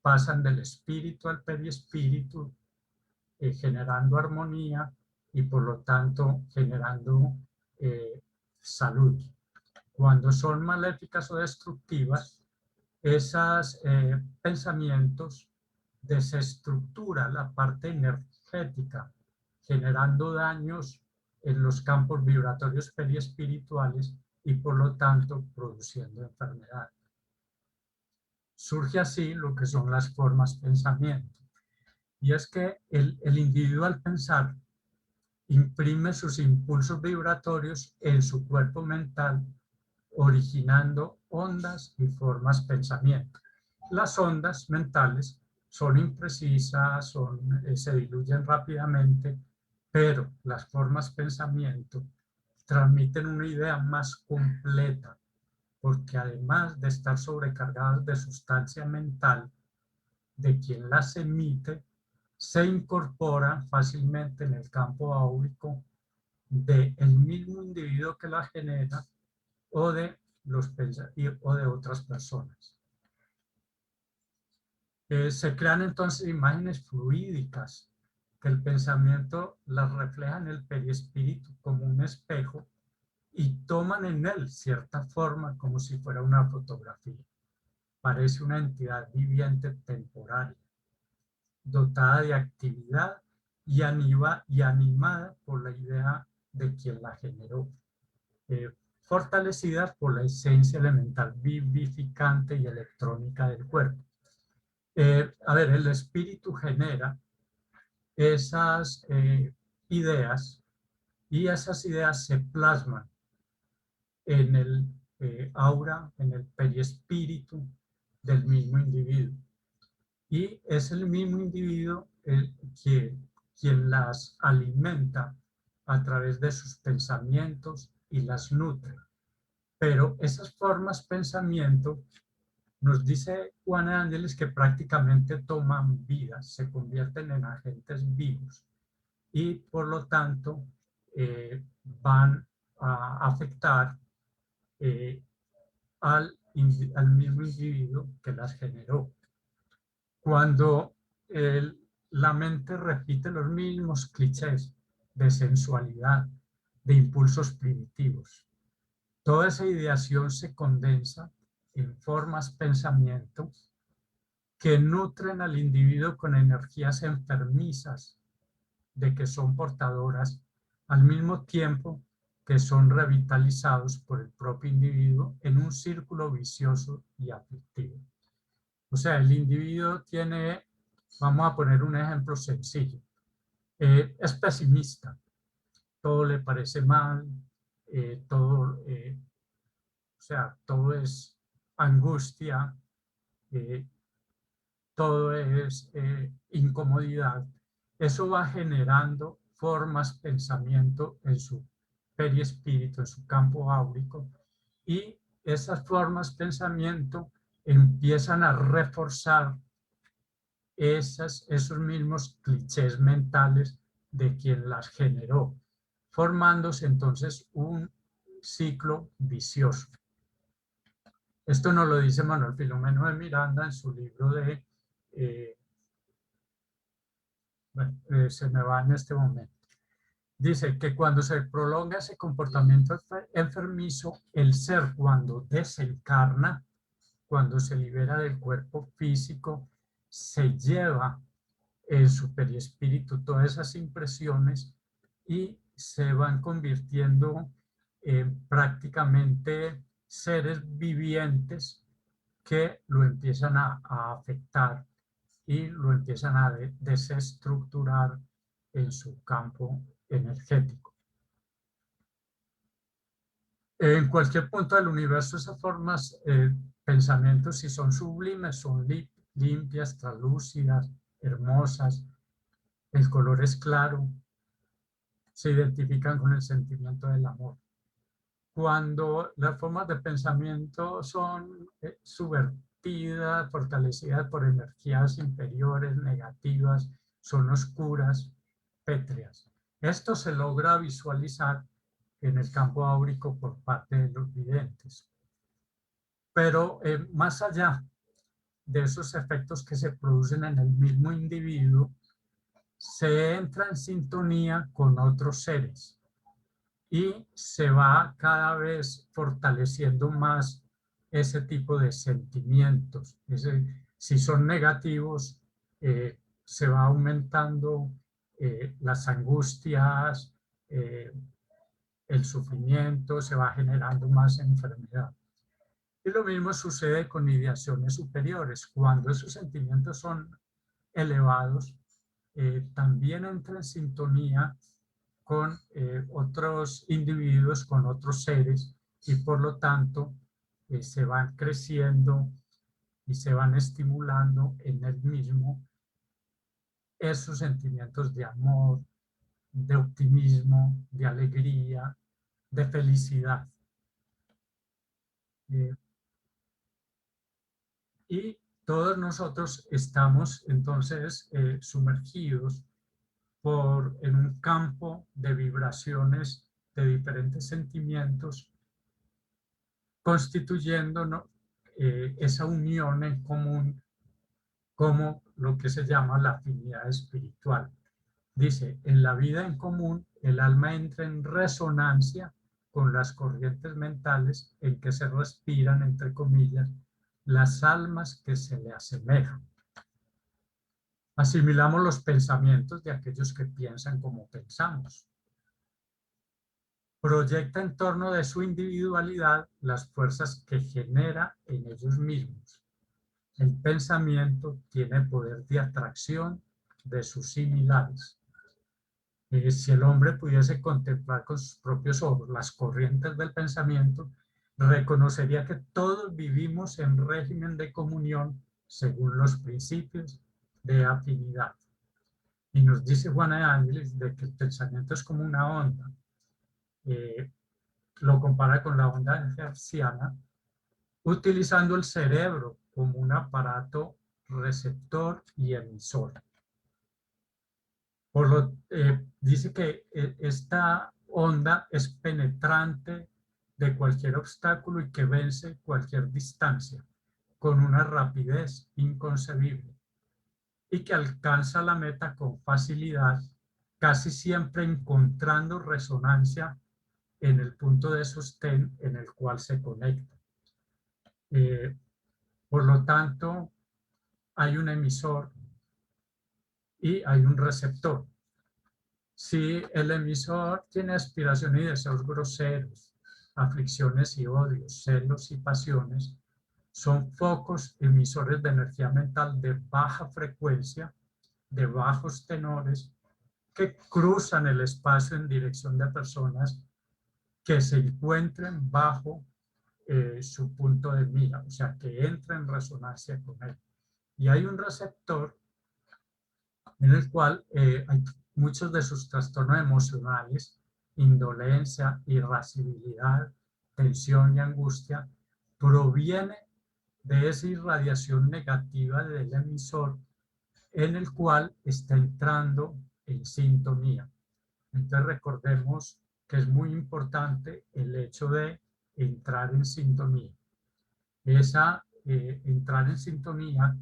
pasan del espíritu al perispíritu, generando armonía y por lo tanto generando salud. Cuando son maléficas o destructivas, esos pensamientos desestructuran la parte energética, generando daños en los campos vibratorios periespirituales y por lo tanto produciendo enfermedad. Surge así lo que son las formas pensamiento. Y es que el individuo al pensar imprime sus impulsos vibratorios en su cuerpo mental, originando ondas y formas pensamiento. Las ondas mentales son imprecisas, se diluyen rápidamente, pero las formas pensamiento transmiten una idea más completa, porque además de estar sobrecargadas de sustancia mental de quien las emite, se incorpora fácilmente en el campo áurico del mismo individuo que la genera o de otras personas. Se crean entonces imágenes fluídicas que el pensamiento las refleja en el perispíritu como un espejo y toman en él cierta forma como si fuera una fotografía. Parece una entidad viviente temporaria, dotada de actividad y animada por la idea de quien la generó, fortalecida por la esencia elemental vivificante y electrónica del cuerpo. A ver, el espíritu genera esas ideas y esas ideas se plasman en el aura, en el perispíritu del mismo individuo. Y es el mismo individuo quien las alimenta a través de sus pensamientos y las nutre. Pero esas formas pensamiento, nos dice Juan de Ángeles, que prácticamente toman vida, se convierten en agentes vivos y por lo tanto van a afectar al mismo individuo que las generó. Cuando la mente repite los mismos clichés de sensualidad, de impulsos primitivos. Toda esa ideación se condensa en formas pensamiento que nutren al individuo con energías enfermizas de que son portadoras, al mismo tiempo que son revitalizados por el propio individuo en un círculo vicioso y aflictivo. O sea, el individuo tiene, vamos a poner un ejemplo sencillo, es pesimista, todo le parece mal, o sea, todo es angustia, todo es incomodidad. Eso va generando formas, pensamiento en su perispíritu, en su campo áurico, y esas formas, pensamiento, empiezan a reforzar esos mismos clichés mentales de quien las generó, formándose entonces un ciclo vicioso. Esto nos lo dice Manuel Filomeno de Miranda en su libro de, se me va en este momento. Dice que cuando se prolonga ese comportamiento enfermizo, el ser cuando desencarna, cuando se libera del cuerpo físico, se lleva en su perispíritu todas esas impresiones y se van convirtiendo en prácticamente seres vivientes que lo empiezan a afectar y lo empiezan a desestructurar en su campo energético. En cualquier punto del universo, esas formas, pensamientos, si son sublimes, son limpias, translúcidas, hermosas, el color es claro, se identifican con el sentimiento del amor. Cuando las formas de pensamiento son subvertidas, fortalecidas por energías inferiores, negativas, son oscuras, pétreas. Esto se logra visualizar en el campo áurico por parte de los videntes. Pero más allá de esos efectos que se producen en el mismo individuo, se entra en sintonía con otros seres y se va cada vez fortaleciendo más ese tipo de sentimientos. Si son negativos, se va aumentando las angustias, el sufrimiento, se va generando más enfermedad. Y lo mismo sucede con ideaciones superiores. Cuando esos sentimientos son elevados, también entra en sintonía con otros individuos, con otros seres, y por lo tanto se van creciendo y se van estimulando en el mismo esos sentimientos de amor, de optimismo, de alegría, de felicidad. Y todos nosotros estamos entonces sumergidos en un campo de vibraciones de diferentes sentimientos, constituyendo esa unión en común como lo que se llama la afinidad espiritual. Dice, en la vida en común, el alma entra en resonancia con las corrientes mentales en que se respiran, entre comillas, las almas que se le asemejan. Asimilamos los pensamientos de aquellos que piensan como pensamos. Proyecta en torno de su individualidad las fuerzas que genera en ellos mismos. El pensamiento tiene poder de atracción de sus similares. Si el hombre pudiese contemplar con sus propios ojos las corrientes del pensamiento, reconocería que todos vivimos en régimen de comunión según los principios de afinidad. Y nos dice Juana de Ángeles de que el pensamiento es como una onda. Lo compara con la onda hertziana, utilizando el cerebro como un aparato receptor y emisor. Dice que esta onda es penetrante de cualquier obstáculo y que vence cualquier distancia con una rapidez inconcebible. y que alcanza la meta con facilidad, casi siempre encontrando resonancia en el punto de sostén en el cual se conecta. Por lo tanto, hay un emisor y hay un receptor. Si el emisor tiene aspiraciones y deseos groseros, aflicciones y odios, celos y pasiones, son focos emisores de energía mental de baja frecuencia, de bajos tenores, que cruzan el espacio en dirección de personas que se encuentren bajo su punto de mira, o sea, que entren en resonancia con él. Y hay un receptor en el cual hay muchos de sus trastornos emocionales, indolencia, irascibilidad, tensión y angustia, proviene de esa irradiación negativa del emisor en el cual está entrando en sintonía. Entonces recordemos que es muy importante el hecho de entrar en sintonía. Esa entrar en sintonía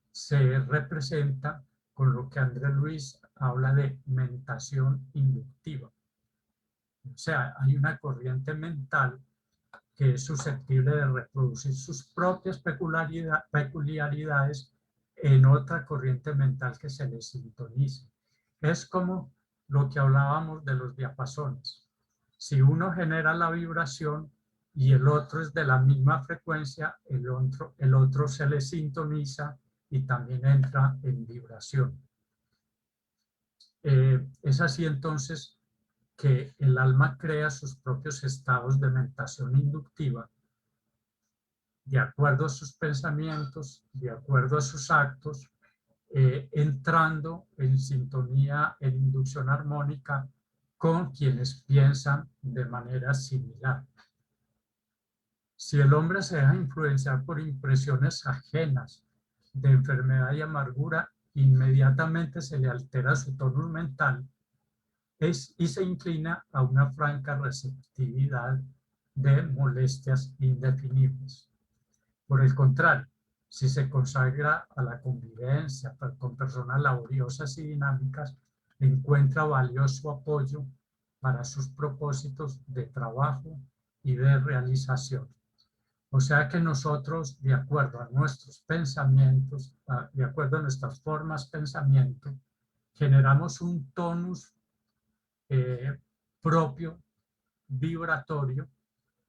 se representa con lo que André Luis habla de mentación inductiva. O sea, hay una corriente mental que es susceptible de reproducir sus propias peculiaridades en otra corriente mental que se le sintonice. Es como lo que hablábamos de los diapasones. Si uno genera la vibración y el otro es de la misma frecuencia, el otro se le sintoniza y también entra en vibración. Es así entonces que el alma crea sus propios estados de mentación inductiva de acuerdo a sus pensamientos, de acuerdo a sus actos, entrando en sintonía, en inducción armónica con quienes piensan de manera similar. Si el hombre se deja influenciar por impresiones ajenas de enfermedad y amargura, inmediatamente se le altera su tono mental y se inclina a una franca receptividad de molestias indefinibles. Por el contrario, si se consagra a la convivencia con personas laboriosas y dinámicas, encuentra valioso apoyo para sus propósitos de trabajo y de realización. O sea que nosotros, de acuerdo a nuestros pensamientos, de acuerdo a nuestras formas de pensamiento, generamos un tonus propio, vibratorio,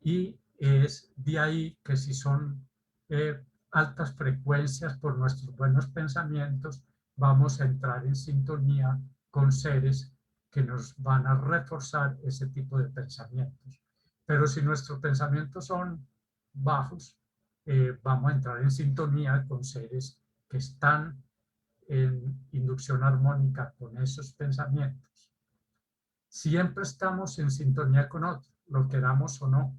y es de ahí que si son altas frecuencias por nuestros buenos pensamientos, vamos a entrar en sintonía con seres que nos van a reforzar ese tipo de pensamientos. Pero si nuestros pensamientos son bajos, vamos a entrar en sintonía con seres que están en inducción armónica con esos pensamientos. Siempre estamos en sintonía con otros, lo queramos o no,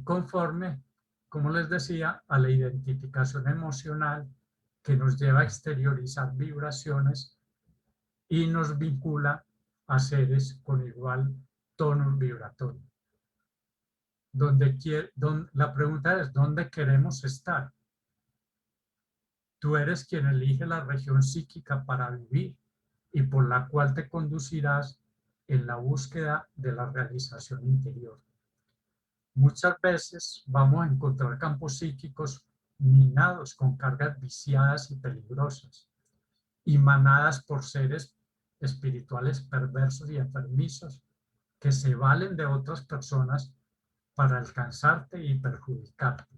conforme, como les decía, a la identificación emocional que nos lleva a exteriorizar vibraciones y nos vincula a seres con igual tono vibratorio. La pregunta es, ¿dónde queremos estar? Tú eres quien elige la región psíquica para vivir y por la cual te conducirás en la búsqueda de la realización interior. Muchas veces vamos a encontrar campos psíquicos minados con cargas viciadas y peligrosas, emanadas por seres espirituales perversos y enfermizos que se valen de otras personas para alcanzarte y perjudicarte.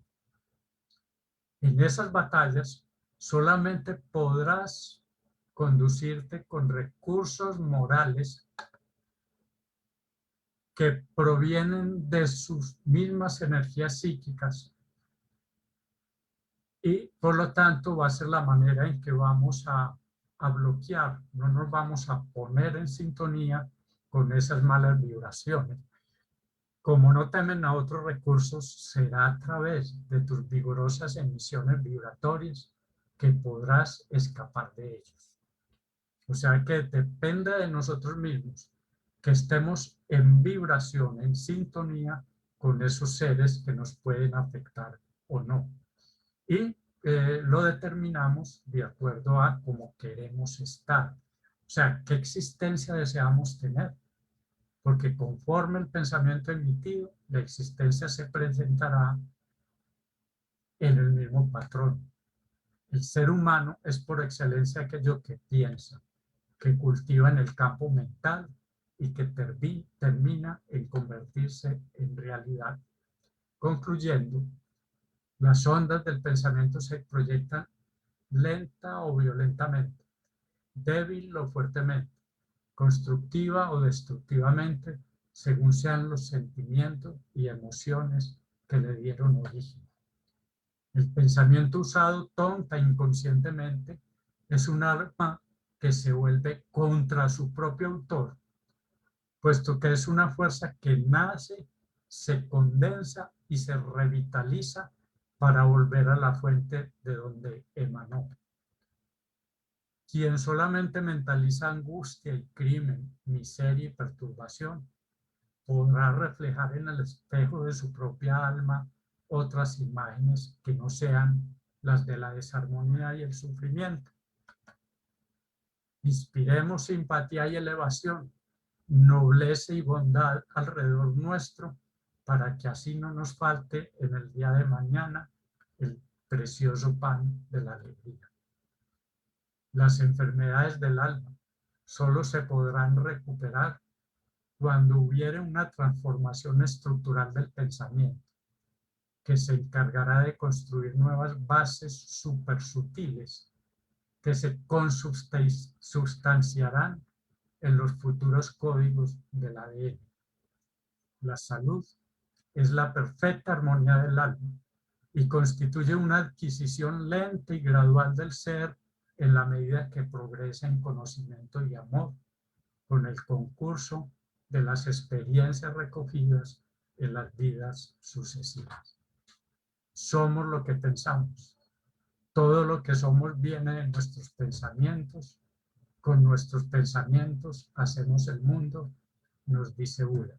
En esas batallas solamente podrás conducirte con recursos morales que provienen de sus mismas energías psíquicas y por lo tanto va a ser la manera en que vamos a bloquear, no nos vamos a poner en sintonía con esas malas vibraciones. Como no temen a otros recursos, será a través de tus vigorosas emisiones vibratorias que podrás escapar de ellos. O sea que depende de nosotros mismos que estemos en vibración, en sintonía con esos seres que nos pueden afectar o no. Y lo determinamos de acuerdo a cómo queremos estar. O sea, qué existencia deseamos tener. Porque conforme el pensamiento emitido, la existencia se presentará en el mismo patrón. El ser humano es por excelencia aquello que piensa, que cultiva en el campo mental y que termina en convertirse en realidad. Concluyendo, las ondas del pensamiento se proyectan lenta o violentamente, débil o fuertemente, constructiva o destructivamente, según sean los sentimientos y emociones que le dieron origen. El pensamiento usado tonta e inconscientemente es un arma que se vuelve contra su propio autor, puesto que es una fuerza que nace, se condensa y se revitaliza para volver a la fuente de donde emanó. Quien solamente mentaliza angustia y crimen, miseria y perturbación, podrá reflejar en el espejo de su propia alma otras imágenes que no sean las de la desarmonía y el sufrimiento. Inspiremos simpatía y elevación, nobleza y bondad alrededor nuestro, para que así no nos falte en el día de mañana el precioso pan de la alegría. Las enfermedades del alma solo se podrán recuperar cuando hubiere una transformación estructural del pensamiento, que se encargará de construir nuevas bases supersutiles que se consubstanciarán en los futuros códigos del ADN. La salud es la perfecta armonía del alma y constituye una adquisición lenta y gradual del ser en la medida que progresa en conocimiento y amor, con el concurso de las experiencias recogidas en las vidas sucesivas. Somos lo que pensamos. Todo lo que somos viene de nuestros pensamientos. Con nuestros pensamientos hacemos el mundo, nos dice Buda.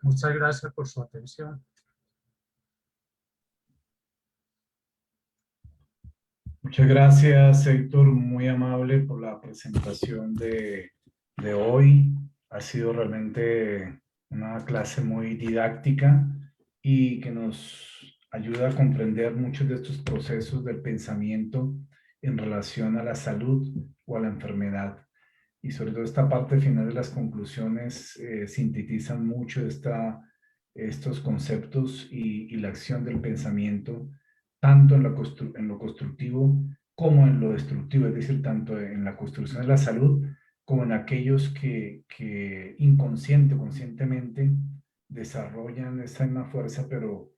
Muchas gracias por su atención. Muchas gracias, Héctor, muy amable por la presentación de hoy. Ha sido realmente una clase muy didáctica y que nos ayuda a comprender muchos de estos procesos del pensamiento en relación a la salud o a la enfermedad. Y sobre todo esta parte final de las conclusiones sintetizan mucho estos conceptos y la acción del pensamiento tanto en lo constructivo como en lo destructivo, es decir, tanto en la construcción de la salud como en aquellos que inconsciente o conscientemente desarrollan esa misma fuerza, pero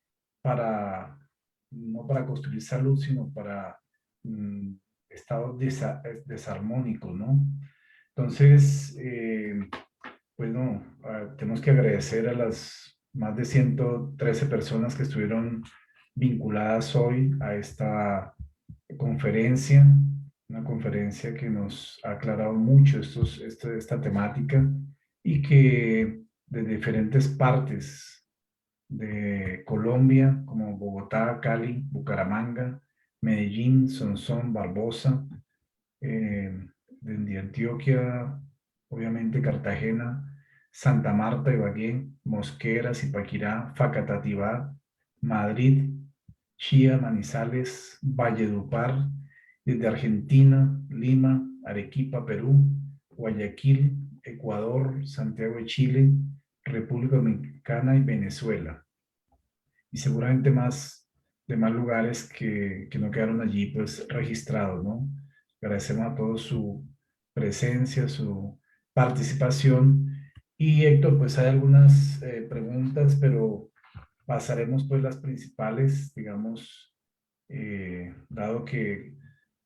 no para construir salud, sino para estados desarmónicos, ¿no? Entonces, pues no, tenemos que agradecer a las más de 113 personas que estuvieron vinculadas hoy a esta conferencia, una conferencia que nos ha aclarado mucho esta temática y que de diferentes partes de Colombia, como Bogotá, Cali, Bucaramanga, Medellín, Sonsón, Barbosa, de Antioquia, obviamente Cartagena, Santa Marta, Ibagué, Mosquera, Zipaquirá, Facatativá, Madrid, Chía, Manizales, Valledupar, desde Argentina, Lima, Arequipa, Perú, Guayaquil, Ecuador, Santiago de Chile, República Dominicana y Venezuela. Y seguramente de más lugares que no quedaron allí pues registrados, ¿no? Agradecemos a todos su presencia, su participación. Y Héctor, pues hay algunas preguntas, pero pasaremos pues las principales, digamos, dado que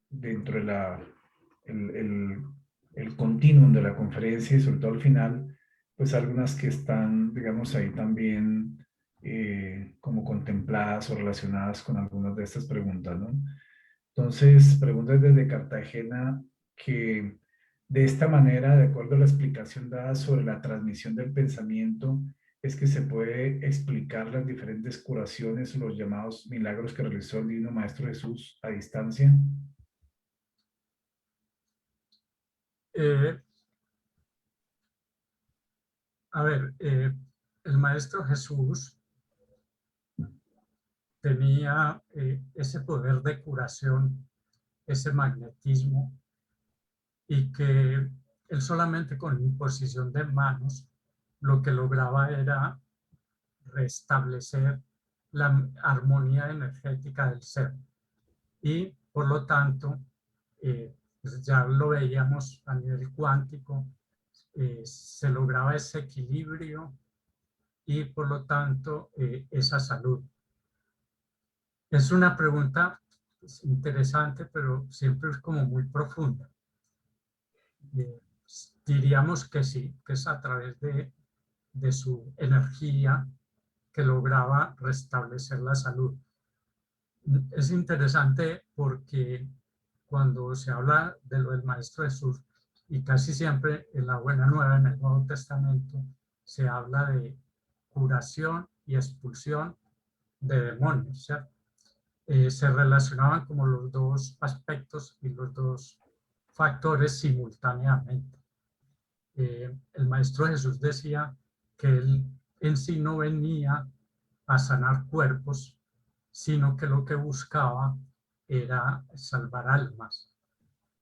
dentro de el, el, el continuum de la conferencia y sobre todo al final, pues algunas que están, digamos, ahí también como contempladas o relacionadas con algunas de estas preguntas, ¿no? Entonces, preguntas desde Cartagena que de esta manera, de acuerdo a la explicación dada sobre la transmisión del pensamiento, es que se puede explicar las diferentes curaciones, los llamados milagros que realizó el Divino Maestro Jesús a distancia. Eh, a ver, el Maestro Jesús tenía ese poder de curación, ese magnetismo, y que él solamente con imposición de manos lo que lograba era restablecer la armonía energética del ser. Y por lo tanto, pues ya lo veíamos a nivel cuántico, se lograba ese equilibrio y por lo tanto esa salud. Es una pregunta pues, interesante, pero siempre es como muy profunda. Diríamos que sí, que es a través de su energía que lograba restablecer la salud. Es interesante porque cuando se habla de lo del Maestro Jesús, y casi siempre en la Buena Nueva, en el Nuevo Testamento, se habla de curación y expulsión de demonios, ¿cierto? Se relacionaban como los dos aspectos y los dos factores simultáneamente. El Maestro Jesús decía que él en sí no venía a sanar cuerpos, sino que lo que buscaba era salvar almas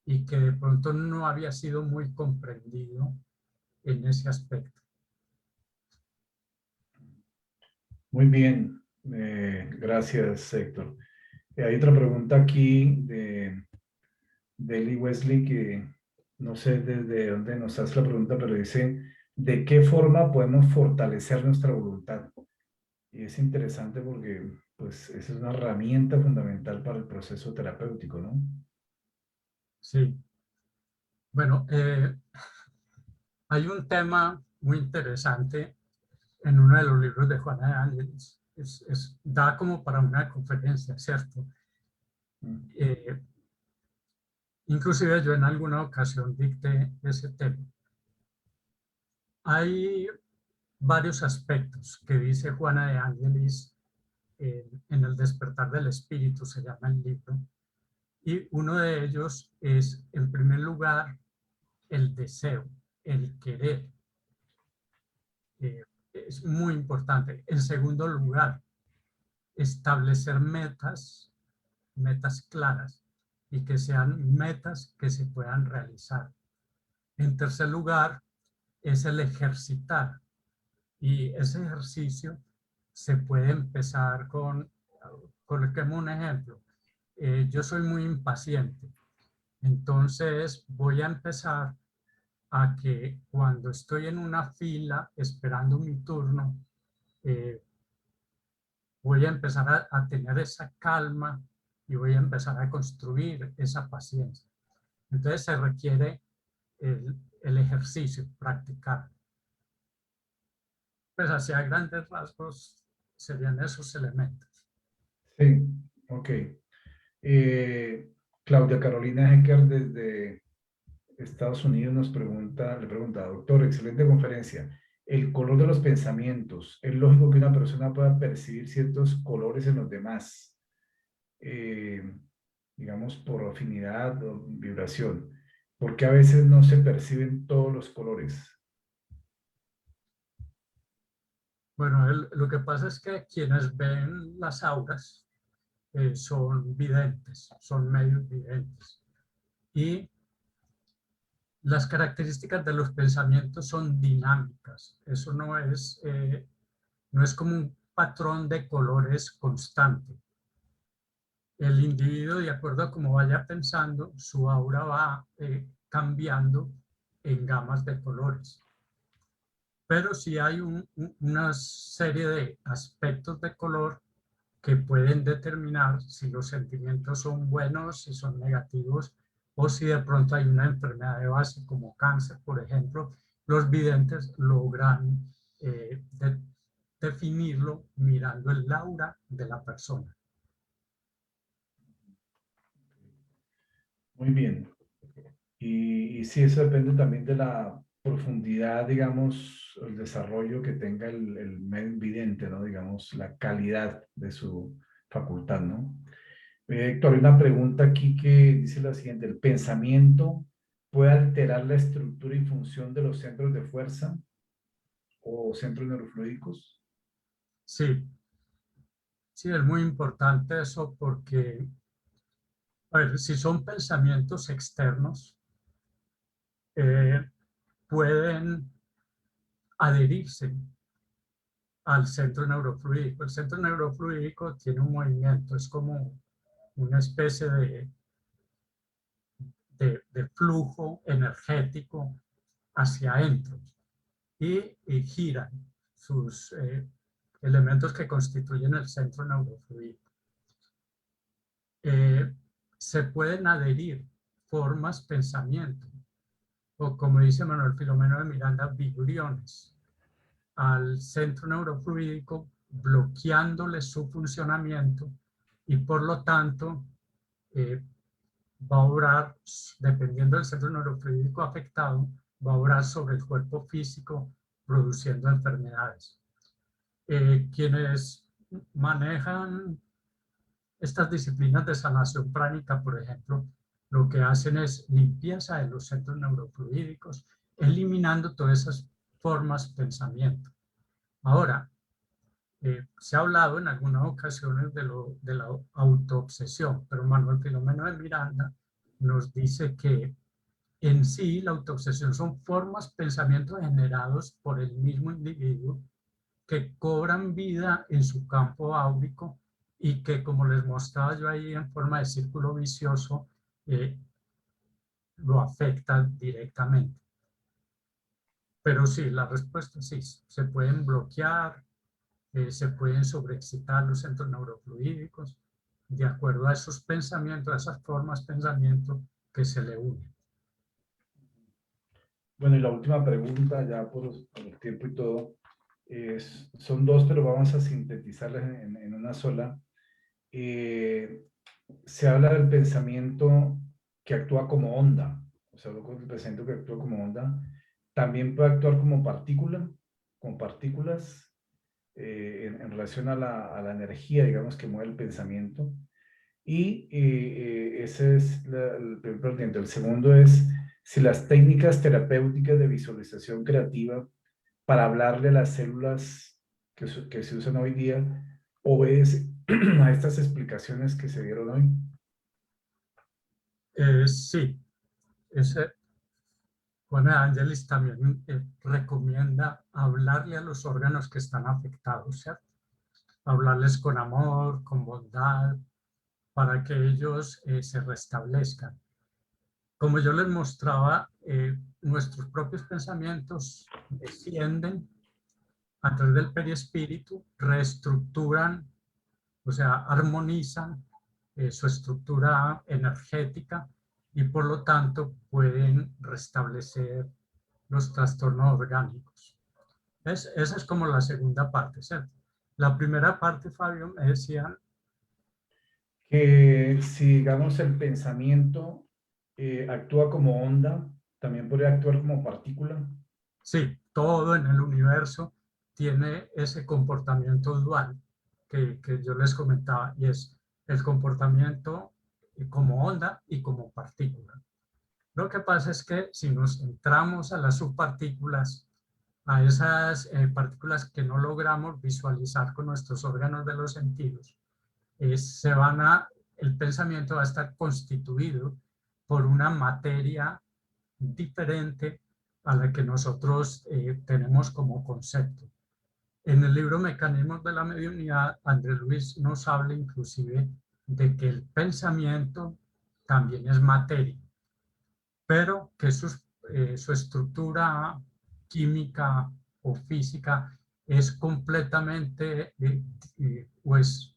y que de pronto no había sido muy comprendido en ese aspecto. Muy bien, gracias, Héctor. Hay otra pregunta aquí de Eli Wesley que no sé desde dónde nos hace la pregunta, pero dice, ¿de qué forma podemos fortalecer nuestra voluntad? Y es interesante porque pues esa es una herramienta fundamental para el proceso terapéutico, ¿no? Sí, bueno, hay un tema muy interesante en uno de los libros de Juana de Ángeles. Da como para una conferencia, ¿cierto? Eh, Inclusive yo en alguna ocasión dicté ese tema. Hay varios aspectos que dice Juana de Ángeles en El despertar del espíritu, se llama el libro, y uno de ellos es, en primer lugar, el deseo, el querer. Es muy importante. En segundo lugar, establecer metas claras y que sean metas que se puedan realizar. En tercer lugar, es el ejercitar. Y ese ejercicio se puede empezar coloquemos un ejemplo. Yo soy muy impaciente, entonces voy a empezar a que cuando estoy en una fila esperando mi turno, eh, voy a empezar a tener esa calma y voy a empezar a construir esa paciencia. Entonces se requiere el ejercicio, practicar. Pues hacia grandes rasgos serían esos elementos. Sí, ok. Claudia Carolina Hecker desde Estados Unidos le pregunta, doctor, excelente conferencia. El color de los pensamientos. Es lógico que una persona pueda percibir ciertos colores en los demás, eh, digamos por afinidad o vibración, porque a veces no se perciben todos los colores. Bueno, lo que pasa es que quienes ven las auras son videntes, son medios videntes. Y las características de los pensamientos son dinámicas. Eso no es como un patrón de colores constante. El individuo, de acuerdo a cómo vaya pensando, su aura va cambiando en gamas de colores. Pero sí hay una serie de aspectos de color que pueden determinar si los sentimientos son buenos, si son negativos, o si de pronto hay una enfermedad de base como cáncer, por ejemplo. Los videntes logran definirlo mirando el aura de la persona. Muy bien. Y sí, eso depende también de la profundidad, digamos, el desarrollo que tenga el vidente, ¿no? Digamos, la calidad de su facultad, ¿no? Héctor, hay una pregunta aquí que dice la siguiente: ¿el pensamiento puede alterar la estructura y función de los centros de fuerza o centros neurofluídicos? Sí, sí, es muy importante eso porque, a ver, si son pensamientos externos, eh, pueden adherirse al centro neurofluídico. El centro neurofluídico tiene un movimiento, es como una especie de flujo energético hacia adentro y giran sus elementos que constituyen el centro neurofluídico. Se pueden adherir formas, pensamiento, o como dice Manuel Filomeno de Miranda, vibriones, al centro neurofluídico, bloqueándole su funcionamiento y por lo tanto va a obrar, dependiendo del centro neurofluídico afectado, va a obrar sobre el cuerpo físico produciendo enfermedades. Quienes manejan estas disciplinas de sanación pránica, por ejemplo, lo que hacen es limpieza de los centros neurofluídicos, eliminando todas esas formas de pensamiento. Ahora, se ha hablado en algunas ocasiones de la autoobsesión, pero Manuel Filomeno de Miranda nos dice que en sí la autoobsesión son formas, pensamientos generados por el mismo individuo que cobran vida en su campo áurico y que, como les mostraba yo ahí en forma de círculo vicioso, lo afectan directamente. Pero sí, la respuesta sí, se pueden bloquear, se pueden sobreexcitar los centros neurofluídicos de acuerdo a esos pensamientos, a esas formas de pensamiento que se le unen. Bueno, y la última pregunta, ya por el tiempo y todo, son dos, pero vamos a sintetizarlas en una sola. Se habla del pensamiento que actúa como onda, o sea, el pensamiento que actúa como onda, también puede actuar como partícula, como partículas, en relación a la energía, digamos, que mueve el pensamiento. Y ese es el primer planteamiento. El segundo es si las técnicas terapéuticas de visualización creativa para hablarle a las células que se usan hoy día obedecen a estas explicaciones que se dieron hoy. Sí, ese, Juan Ángeles también recomienda hablarle a los órganos que están afectados, ¿cierto? Hablarles con amor, con bondad, para que ellos se restablezcan. Como yo les mostraba, nuestros propios pensamientos descienden a través del perispíritu, reestructuran, o sea, armonizan su estructura energética y por lo tanto pueden restablecer los trastornos orgánicos. Esa es como la segunda parte, ¿cierto? La primera parte, Fabio, me decía... Que si, digamos, el pensamiento actúa como onda, también podría actuar como partícula. Sí, todo en el universo tiene ese comportamiento dual que yo les comentaba, y es el comportamiento como onda y como partícula. Lo que pasa es que si nos centramos a las subpartículas, a esas partículas que no logramos visualizar con nuestros órganos de los sentidos, el pensamiento va a estar constituido por una materia diferente a la que nosotros tenemos como concepto. En el libro Mecanismos de la Mediunidad, Andrés Luis nos habla inclusive de que el pensamiento también es materia, pero que su estructura química o física es completamente, pues,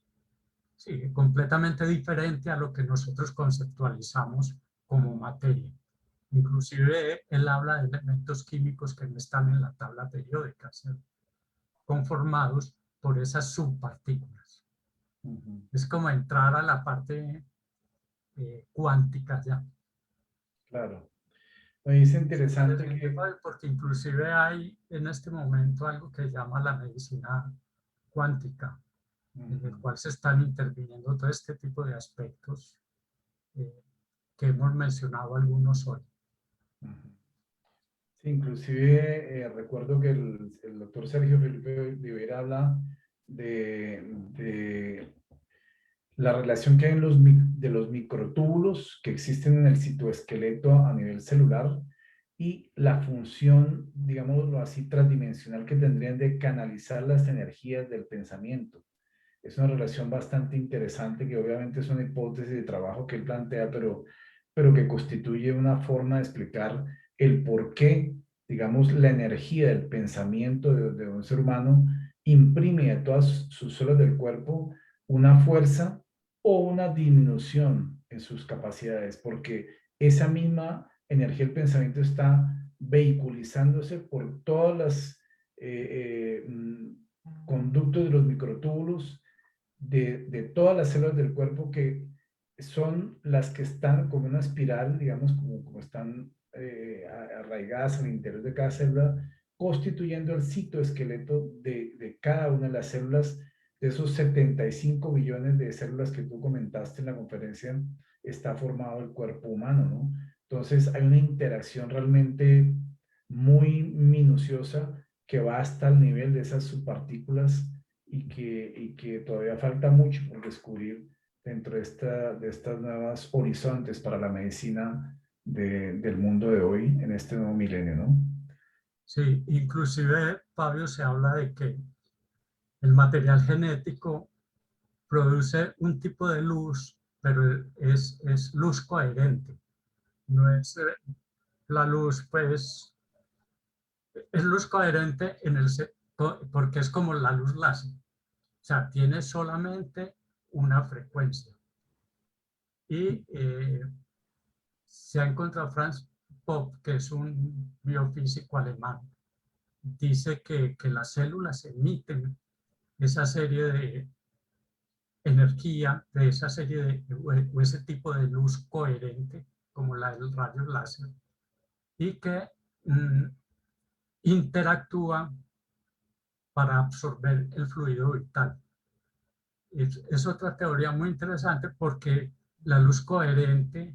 sí, completamente diferente a lo que nosotros conceptualizamos como materia. Inclusive él habla de elementos químicos que no están en la tabla periódica, ¿cierto? Conformados por esas subpartículas. Es como entrar a la parte cuántica ya. Claro. Me dice Es interesante interesante, que... Fabio, porque inclusive hay en este momento algo que llama la medicina cuántica, en el Ujú, cual se están interviniendo todo este tipo de aspectos eh, que hemos mencionado algunos hoy. ujú. Sí, inclusive recuerdo que el doctor Sergio Felipe Rivera habla de la relación que hay en de los microtúbulos que existen en el citoesqueleto a nivel celular y la función, digámoslo así, transdimensional que tendrían de canalizar las energías del pensamiento. Es una relación bastante interesante que obviamente es una hipótesis de trabajo que él plantea, pero que constituye una forma de explicar el por qué, digamos, la energía del pensamiento de un ser humano imprime a todas sus células del cuerpo una fuerza o una disminución en sus capacidades, porque esa misma energía del pensamiento está vehiculizándose por todas las conductos de los microtúbulos de todas las células del cuerpo que son las que están como una espiral, digamos, como están arraigadas al interior de cada célula, constituyendo el citoesqueleto de cada una de las células, de esos 75 billones de células que tú comentaste en la conferencia, está formado el cuerpo humano, ¿no? Entonces hay una interacción realmente muy minuciosa que va hasta el nivel de esas subpartículas y que todavía falta mucho por descubrir dentro de estas nuevas horizontes para la medicina del mundo de hoy en este nuevo milenio, ¿no? Sí, inclusive, Fabio, se habla de que el material genético produce un tipo de luz, pero es luz coherente. No es la luz, pues, es luz coherente porque es como la luz láser. O sea, tiene solamente una frecuencia. Y se ha encontrado Franz Bopp, que es un biofísico alemán, dice que las células emiten esa serie de energía, de esa serie o ese tipo de luz coherente, como la del rayo láser, y que mm, interactúa para absorber el fluido vital. Es otra teoría muy interesante porque la luz coherente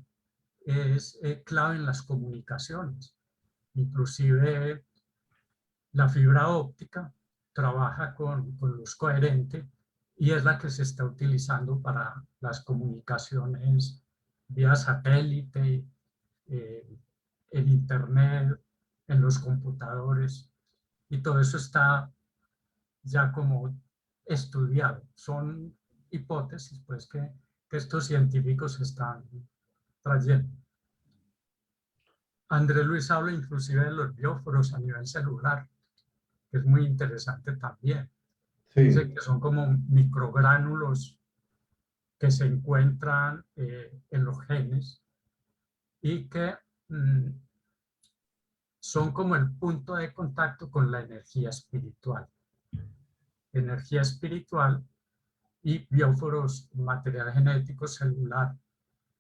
es clave en las comunicaciones. Inclusive la fibra óptica trabaja con luz coherente y es la que se está utilizando para las comunicaciones vía satélite, eh, en internet, en los computadores, y todo eso está ya como estudiado. Son hipótesis pues que estos científicos están trayendo. Andrés Luis habla inclusive de los bióforos a nivel celular, que es muy interesante también. Dice Sí, que son como microgránulos que se encuentran en los genes y que son como el punto de contacto con la energía espiritual. Energía espiritual y bióforos, material genético celular,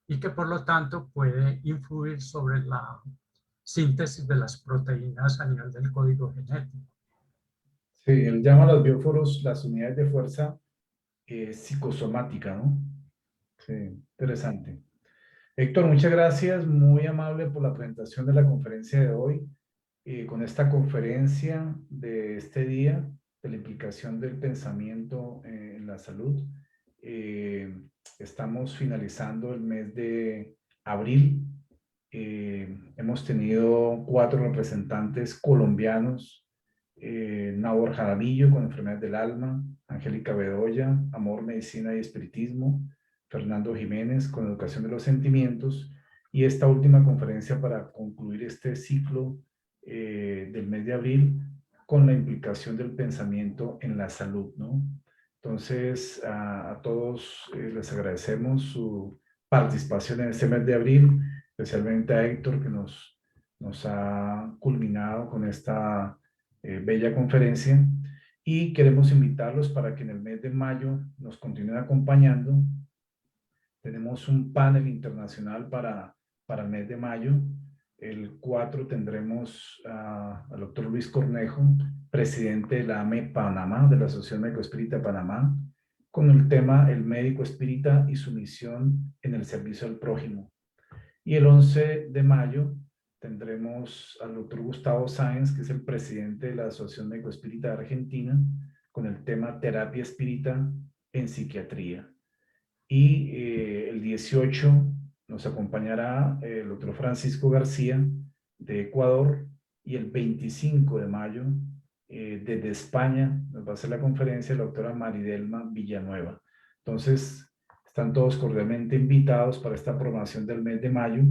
y que por lo tanto puede influir sobre la síntesis de las proteínas a nivel del código genético. sí, él llama a los bióforos las unidades de fuerza psicosomática, ¿no? Sí, interesante. Héctor, muchas gracias, muy amable por la presentación de la conferencia de hoy. Con esta conferencia de este día, de la implicación del pensamiento en la salud, eh, estamos finalizando el mes de abril. Hemos tenido 4 representantes colombianos, Nabor Jaramillo con enfermedades del alma, Angélica Bedoya, amor, medicina y espiritismo, Fernando Jiménez con educación de los sentimientos, y esta última conferencia para concluir este ciclo del mes de abril con la implicación del pensamiento en la salud, ¿no? Entonces, a todos les agradecemos su participación en este mes de abril, especialmente a Héctor que nos ha culminado con esta bella conferencia, y queremos invitarlos para que en el mes de mayo nos continúen acompañando. Tenemos un panel internacional para el mes de mayo, El 4 tendremos al doctor Luis Cornejo, presidente de la AME Panamá, de la Asociación Médico Espírita Panamá, con el tema El médico espírita y su misión en el servicio al prójimo. Y el 11 de mayo tendremos al doctor Gustavo Sáenz, que es el presidente de la Asociación Médico Espírita de Argentina, con el tema Terapia Espírita en Psiquiatría. Y el 18 nos acompañará el doctor Francisco García de Ecuador, y el 25 de mayo desde España nos va a hacer la conferencia la doctora Maridelma Villanueva. Entonces, están todos cordialmente invitados para esta programación del mes de mayo,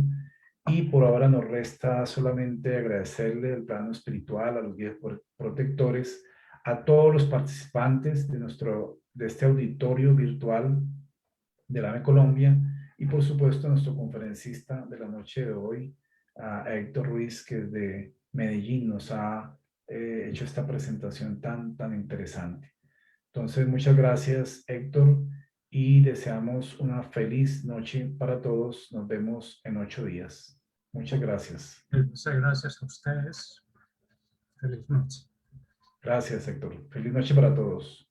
y por ahora nos resta solamente agradecerle al plano espiritual, a los guías protectores, a todos los participantes de este auditorio virtual de la AME Colombia, y por supuesto a nuestro conferencista de la noche de hoy, a Héctor Ruiz, que desde Medellín nos ha hecho esta presentación tan interesante. Entonces, muchas gracias, Héctor, y deseamos una feliz noche para todos. Nos vemos en 8 días. Muchas gracias. Muchas gracias a ustedes. Feliz noche. Gracias, Héctor. Feliz noche para todos.